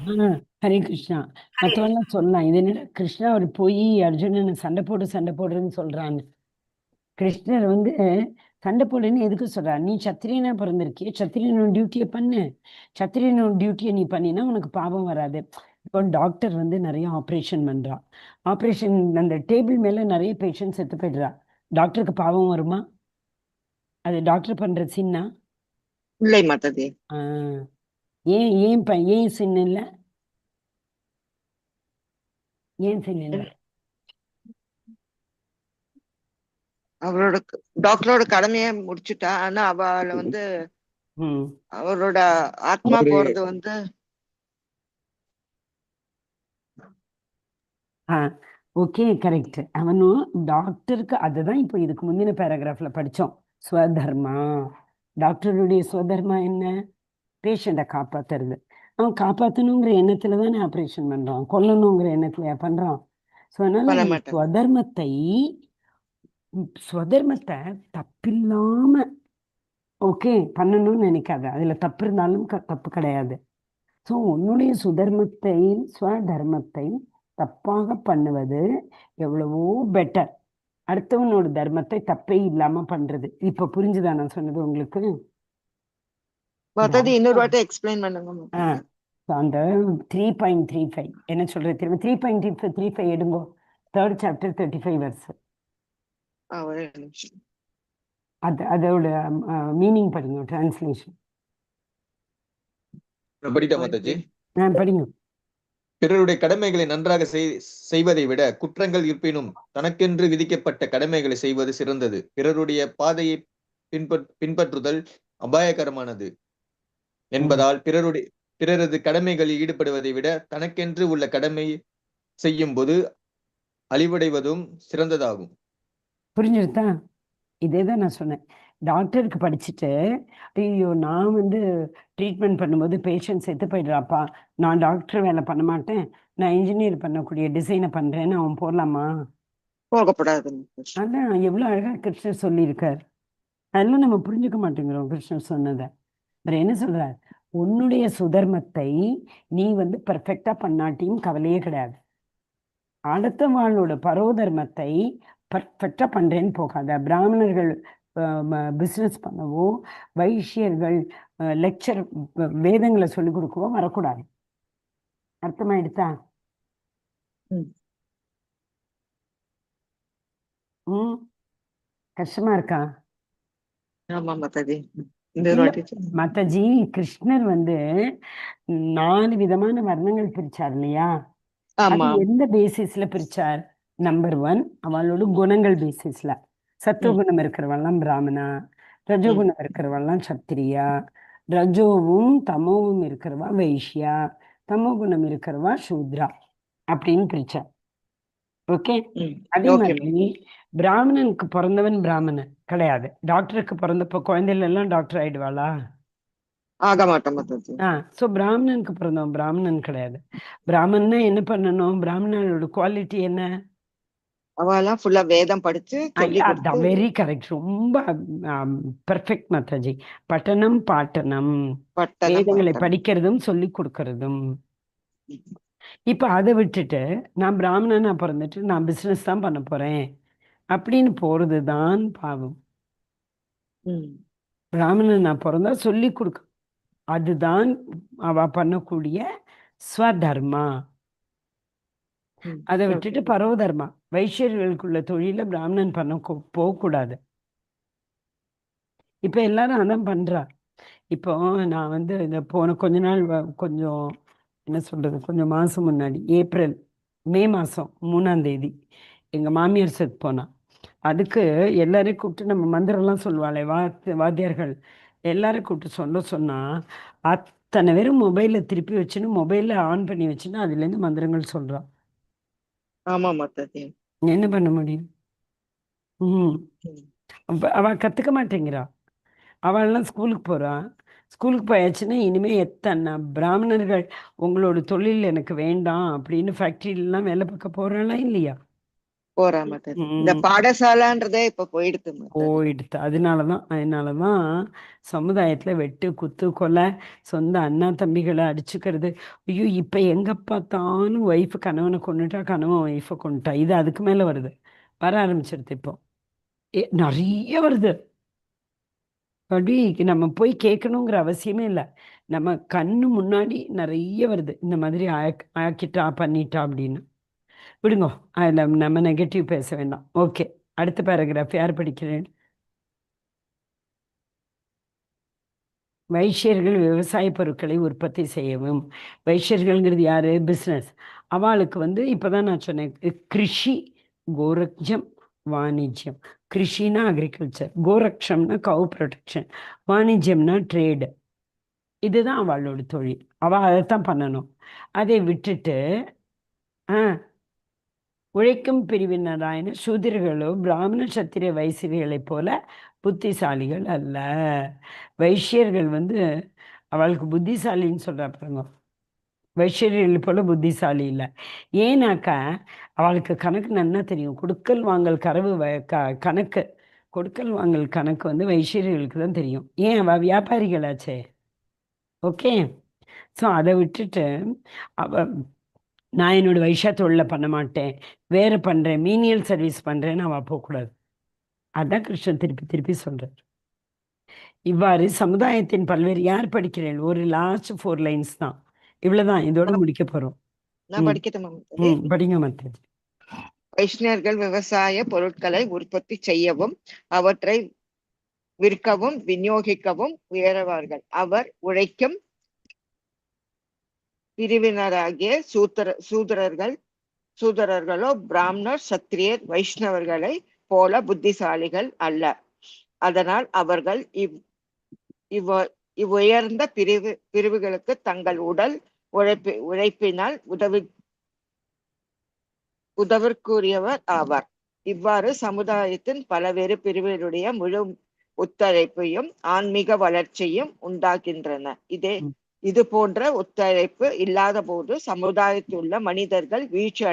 ஹரே கிருஷ்ணா. மற்றவெல்லாம் சொல்லலாம், இது என்ன கிருஷ்ணா அவர் போய் அர்ஜுனனை சண்டை போடுறேன்னு சொல்றான்னு. கிருஷ்ணர் வந்து சண்டை போடுன்னு எதுக்கு சொல்றார்? நீ சத்திரியனா பிறந்திருக்கிய, சத்திரியனோட டியூட்டியை பண்ணு. சத்திரியனோட டியூட்டியை நீ பண்ணினா உனக்கு பாவம் வராது. இப்போ டாக்டர் வந்து நிறைய ஆப்ரேஷன் பண்றா. ஆப்ரேஷன் அந்த டேபிள் மேல நிறைய பேஷண்ட் செத்து போயிடுறா. டாக்டருக்கு பாவம் வருமா? அது டாக்டர் பண்ற சின்னா? இல்லை மாதாஜி. ஏன் ஏன் ஏன் சின்ன இல்ல? ஏன் சின்ன இல்ல? அவரோட டாக்டரோட கடமையை முடிச்சுட்டா. ஆனா அவளை வந்து அவரோட ஆத்மா போறது வந்து ஓகே, கரெக்ட். அவனும் டாக்டருக்கு அதுதான் இப்போ இதுக்கு முந்தின பேராகிராஃப்ல படிச்சோம். ஸ்வதர்மா. டாக்டருடைய ஸ்வதர்மா என்ன? பேஷண்ட்டை காப்பாத்துறது. அவன் காப்பாற்றணுங்கிற எண்ணத்துல தானே ஆப்ரேஷன் பண்றான், கொல்லணுங்கிற எண்ணத்துல பண்றான். ஸோ அதனால ஸ்வதர்மத்தை தப்பில்லாம ஓகே பண்ணணும்னு நினைக்காத. அதுல தப்பு இருந்தாலும் தப்பு கிடையாது. ஸோ உன்னுடைய ஸ்வதர்மத்தை தப்பாக பண்ணுவது எவ்வளவோ பெட்டர், அடுத்தவனோட தர்மத்தை தப்பே இல்லாம பண்றது. இப்ப புரிஞ்சுதா நான் சொன்னது உங்களுக்கு? இன்னொரு வாட்டி எக்ஸ்பிளைன் பண்ணுங்க. அந்த 3.35 என்ன சொல்றது தெரியுமா? 3.35 எடுங்கோ. 3rd chapter 35 verse. அதோட மீனிங் படிங்க, டிரான்ஸ்லேஷன் படிங்க. பிறருடைய கடமைகளை நன்றாக செய்வதை விட குற்றங்கள் இருப்பினும் தனக்கென்று விதிக்கப்பட்ட கடமைகளை செய்வது சிறந்தது. பிறருடைய பாதையை பின்பற்றுதல் அபாயகரமானது என்பதால் பிறரது கடமைகளில் ஈடுபடுவதை விட தனக்கென்று உள்ள கடமை செய்யும் போது அழிவடைவதும் சிறந்ததாகும். புரிஞ்சுருத்தா? இதேதான் நான் சொன்னேன். டாக்டருக்கு படிச்சுட்டு ஐயோ நான் வந்து ட்ரீட்மெண்ட் பண்ணும்போது பேஷண்ட் செத்து போயிடுறாப்பா, நான் டாக்டர் வேலை பண்ண மாட்டேன், நான் இன்ஜினியர் பண்ணக்கூடிய டிசைனை பண்றேன்னு அவன் போடலாமா? போகப்படாது. அதான் எவ்வளவு அழகா கிருஷ்ணர் சொல்லியிருக்கார். அதெல்லாம் நம்ம புரிஞ்சுக்க மாட்டேங்கிறோம் கிருஷ்ணர் சொன்னதை. அவர் என்ன சொல்றார்? உன்னுடைய சுதர்மத்தை நீ வந்து பர்ஃபெக்டா பண்ணாட்டியும் கவலையே கிடையாது. அடுத்தவாளோட பரோதர்மத்தை பர்ஃபெக்டா பண்றேன்னு போகாத. பிராமணர்கள் பிஸ்னஸ் பண்ணவோ, வைஷ்யர்கள் லெக்சர் வேதங்களை சொல்லிக் கொடுக்கவும் வரக்கூடாது. அர்த்தமாயிடுதா? ம். ம் கஷ்டமா இருக்கா? ஆமா மாதாஜி. இந்த ஒரு இல்ல வாட்டி சொல்லுங்க. மாதாஜி, கிருஷ்ணர் வந்து 4 விதமான வர்ணங்கள் பிரிச்சார் இல்லையா? அது ஆமா. எந்த பேசிஸ்ல பிரிச்சார்? நம்பர் 1 அவளோட குணங்கள் பேசிஸ்ல. ம். சத்துவகுணம் இருக்கிறவெல்லாம் பிராமணா, ம். ரஜோகுணம் இருக்கிறவெல்லாம் சத்திரியா, ரஜோவும் தமோவும் இருக்கிறவா வைஷ்யா, தமோ குணம் இருக்கிறவா சூத்ரா அப்படின்னு பிரிச்சார். ஓகே. ம். அதே ஓகே மாதிரி பிராமணனுக்கு பிறந்தவன் பிராமணன் கிடையாது. டாக்டருக்கு பிறந்தப்போ குழந்தைகள் எல்லாம் டாக்டர் ஆயிடுவாளா? ஆக மாட்டோம் மாதாஜி. ஸோ பிராமணனுக்கு பிறந்தவன் பிராமணன் கிடையாது. பிராமணன்னா என்ன பண்ணணும்? பிராமணனோட குவாலிட்டி என்ன? அவெல்லாம் ஃபுல்லா வேதம் படிச்சு சொல்லி கொடுத்து அதான் வெரி கரெக்ட். ரொம்ப பெர்ஃபெக்ட் மாதாஜி. பட்டணம் பாட்டனம், பட்டணம் வேதங்களை பாட்டம். படிக்கிறதும் சொல்லி கொடுக்கறதும். ம். இப்ப அதை விட்டுட்டு நான் பிராமணனா பிறந்துட்டு நான் பிசினஸ் தான் பண்ண போறேன் அப்படின்னு போறதுதான் பாவம். ம். பிராமணனா பிறந்தா சொல்லி கொடுக்க, அதுதான் அவ பண்ணக்கூடிய ஸ்வதர்மா. ம். அதை ஓகே. விட்டுட்டு பரோதர்மா, வைஷ்யர்களுக்குள்ள தொழில பிராமணன் பண்ண போகக்கூடாது. இப்ப எல்லாரும் அதான் பண்றா. இப்போ நான் வந்து இந்த போன கொஞ்ச நாள் கொஞ்சம் என்ன சொல்றது, கொஞ்சம் மாசம் முன்னாடி ஏப்ரல் மே மாசம் 3ஆம் தேதி எங்க மாமியார் செத்து போனா. அதுக்கு எல்லாரையும் கூப்பிட்டு நம்ம மந்திரம்லாம் சொல்லுவாளே வாத்தியார்கள் எல்லாரும் கூப்பிட்டு சொன்னா அத்தனை பேரும் மொபைலை திருப்பி வச்சுன்னு மொபைலை ஆன் பண்ணி வச்சுன்னு அதுலேருந்து மந்திரங்கள் சொல்றான். ஆமா மாதாஜி. என்ன பண்ண முடியும்? ம் ம். அவ கத்துக்க மாட்டேங்கிறா. அவள்லாம் ஸ்கூலுக்கு போறா. ஸ்கூலுக்கு போயாச்சுன்னா இனிமே எத்தனை பிராமணர்கள் உங்களோட தொழில் எனக்கு வேண்டாம் அப்படின்னு ஃபேக்டரியிலாம் வேலை பார்க்க போறாளா இல்லையா? போறா மாதாஜி. இந்த ம் பாடசாலான்றதே இப்ப போயிடுது மாதாஜி. போயிடுது. அதனாலதான் சமுதாயத்துல வெட்டு குத்து கொலை, சொந்த அண்ணா தம்பிகளை அடிச்சுக்கிறது. ஐயோ இப்ப எங்க பார்த்தாலும் ஒய்ஃப் கணவனை கொண்டுட்டா, கணவன் ஒய்ஃபை கொண்டுட்டா, இது அதுக்கு மேல வருது, வர ஆரம்பிச்சிருது இப்போ. நிறைய வருது. அப்படி நம்ம போய் கேட்கணுங்கிற அவசியமே இல்லை. நம்ம கண்ணு முன்னாடி நிறைய வருது இந்த மாதிரி ஆக்கிட்டா பண்ணிட்டா அப்படின்னு. விடுங்க, அதில் நம்ம நெகட்டிவ் பேச வேண்டாம். ஓகே, அடுத்த பேராகிராஃப் யார் படிக்கிறேன்? வைஷ்யர்கள் விவசாய பொருட்களை உற்பத்தி செய்யவும். வைஷ்யர்கள்ங்கிறது யாரு? பிஸ்னஸ். அவளுக்கு வந்து இப்போதான் நான் சொன்னேன், கிருஷி, கோரக்ஷம், வாணிஜ்யம். கிருஷினா அக்ரிகல்ச்சர், கோரக்ஷம்னா கவு ப்ரொடெக்ஷன், வாணிஜ்யம்னா ட்ரேடு. இதுதான் அவளோட தொழில். அவள் அதைத்தான் பண்ணணும். அதை விட்டுட்டு உழைக்கும் பிரிவினராயின சூத்திரர்களோ பிராமண சத்திரிய வைசியர்களைப் போல புத்திசாலிகள் அல்ல. வைஷ்யர்கள் வந்து அவளுக்கு புத்திசாலின்னு சொல்றா பாருங்க. வைஷ்யர்கள் போல புத்திசாலி இல்லை. ஏன்னாக்கா அவளுக்கு கணக்கு நன்னா தெரியும். கொடுக்கல் வாங்கல் கணக்கு, கொடுக்கல் வாங்கல் கணக்கு வந்து வைஷ்யர்களுக்கு தான் தெரியும். ஏன்? அவள் வியாபாரிகளாச்சே. ஓகே. ஸோ அதை விட்டுட்டு நான் என்னோட வைஷ்யா தொழிலை பண்ண மாட்டேன், வேறு பண்ணுறேன், மீனியல் சர்வீஸ் பண்ணுறேன்னு அவள் போகக்கூடாது. அதான் கிருஷ்ணன் திருப்பி திருப்பி சொல்கிறார். இவ்வாறு சமுதாயத்தின் பல்வேறு யார் படிக்கிறேன்? ஒரு லாஸ்ட் 4 லைன்ஸ் தான், இவ்வளவுதான், இதோட முடிக்க போறோம். நான் படிக்கட்டுமா மாதாஜி? படிங்க மாதாஜி. வைஷ்ணவர்கள் விவசாய பொருட்களை உற்பத்தி செய்யவும் அவற்றை விற்கவும் விநியோகிக்கவும் உயர்வார்கள். அவர் உழைக்கும் பிரிவினராகிய சூதரர்களோ பிராமணர் சத்திரியர் வைஷ்ணவர்களை போல புத்திசாலிகள் அல்ல. அதனால் அவர்கள் இவ்வுயர்ந்த பிரிவுகளுக்கு தங்கள் உடல் உழைப்பினால் உதவிற்குரியவர் ஆவார். இவ்வாறு சமுதாயத்தின் பல்வேறு பிரிவுகளுடைய முழு ஒத்துழைப்பையும் ஆன்மீக வளர்ச்சியும் உண்டாகின்றன. இது போன்ற ஒத்துழைப்பு இல்லாத போது சமுதாயத்தில் உள்ள மனிதர்கள் வீழ்ச்சி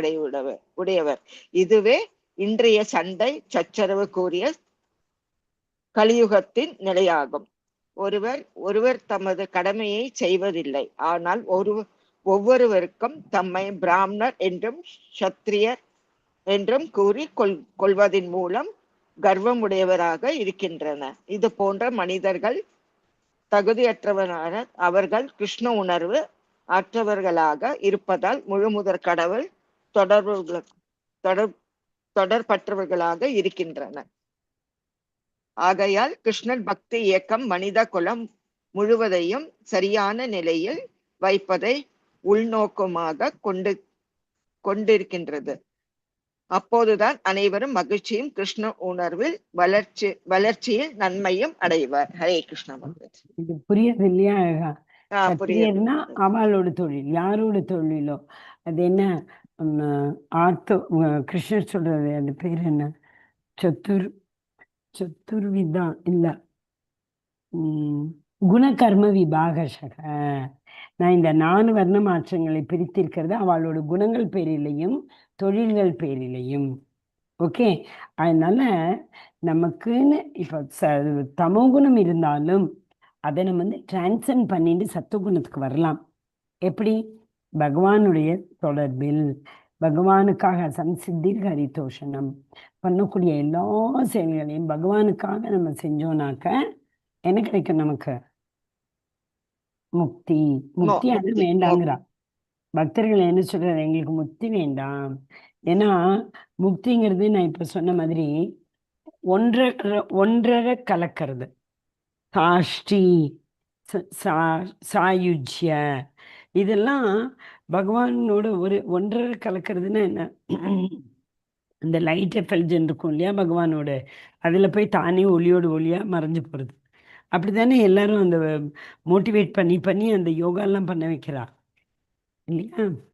உடையவர். இதுவே இன்றைய சண்டை சச்சரவு கூறிய கலியுகத்தின் நிலையாகும். ஒருவர் தமது கடமையை செய்வதில்லை. ஆனால் ஒவ்வொருவருக்கும் தம்மை பிராமணர் என்றும் சத்திரியர் என்றும் கூறி கொள்வதன் மூலம் கர்வமுடையவராக இருக்கின்றனர். இது போன்ற மனிதர்கள் தகுதியற்றவரான அவர்கள் கிருஷ்ண உணர்வு அற்றவர்களாக இருப்பதால் முழுமுதற் கடவுள் தொடர்பற்றவர்களாக இருக்கின்றனர். ஆகையால் கிருஷ்ணன் பக்தி இயக்கம் மனித குலம் முழுவதையும் சரியான நிலையில் வைப்பதை உள்நோக்கமாக கொண்டிருக்கின்றது. அப்போதுதான் அனைவரும் மகிழ்ச்சியும் கிருஷ்ண உணர்வில் வளர்ச்சியில் நன்மையும் அடைவார். ஹரே கிருஷ்ணா மாதாஜி. இது புரியுது இல்லையா? அழகா புரியுது. சத்திரியர்னா அவளோட தொழில், யாரோட தொழிலோ அது என்ன கிருஷ்ணர் சொல்றது அது பேர் என்ன? சத்துர்விதா இல்ல, குணகர்ம விபாகசக. நான் இந்த 4 வர்ண மாற்றங்களை பிரித்திருக்கிறது அவளோட குணங்கள் பேரிலையும் தொழில்கள் பேரிலையும். ஓகே, அதனால நமக்குன்னு இப்போ தமோ குணம் இருந்தாலும் அதை நம்ம வந்து டிரான்சன் பண்ணிட்டு சத்துவகுணத்துக்கு வரலாம். எப்படி? பகவானுடைய தொடர்பில், பகவானுக்காக சம்சித்திர் ஹரிதோஷனம் பண்ணக்கூடிய எல்லா செயல்களையும் பகவானுக்காக நம்ம செஞ்சோம்னாக்க என்ன கிடைக்கும் நமக்கு? முக்தி. முக்தி அது வேண்டாங்கிறா. பக்தர்கள் என்ன சொல்றாரு? எங்களுக்கு முக்தி வேண்டாம். ஏன்னா முக்திங்கிறது நான் இப்ப சொன்ன மாதிரி ஒன்றரை கலக்கிறது. சாஷ்டி, சாயுஜ்ய, இதெல்லாம் பகவானோட ஒன்றரை கலக்கிறதுன்னா என்ன? இந்த லைட் எஃபெல்ஜன் இருக்கும் இல்லையா பகவானோட, அதில் போய் தானே ஒளியோடு ஒளியாக மறைஞ்சு போகிறது. அப்படி தானே எல்லாரும் அந்த மோட்டிவேட் பண்ணி அந்த யோகாலாம் பண்ண வைக்கிறா இல்லையா?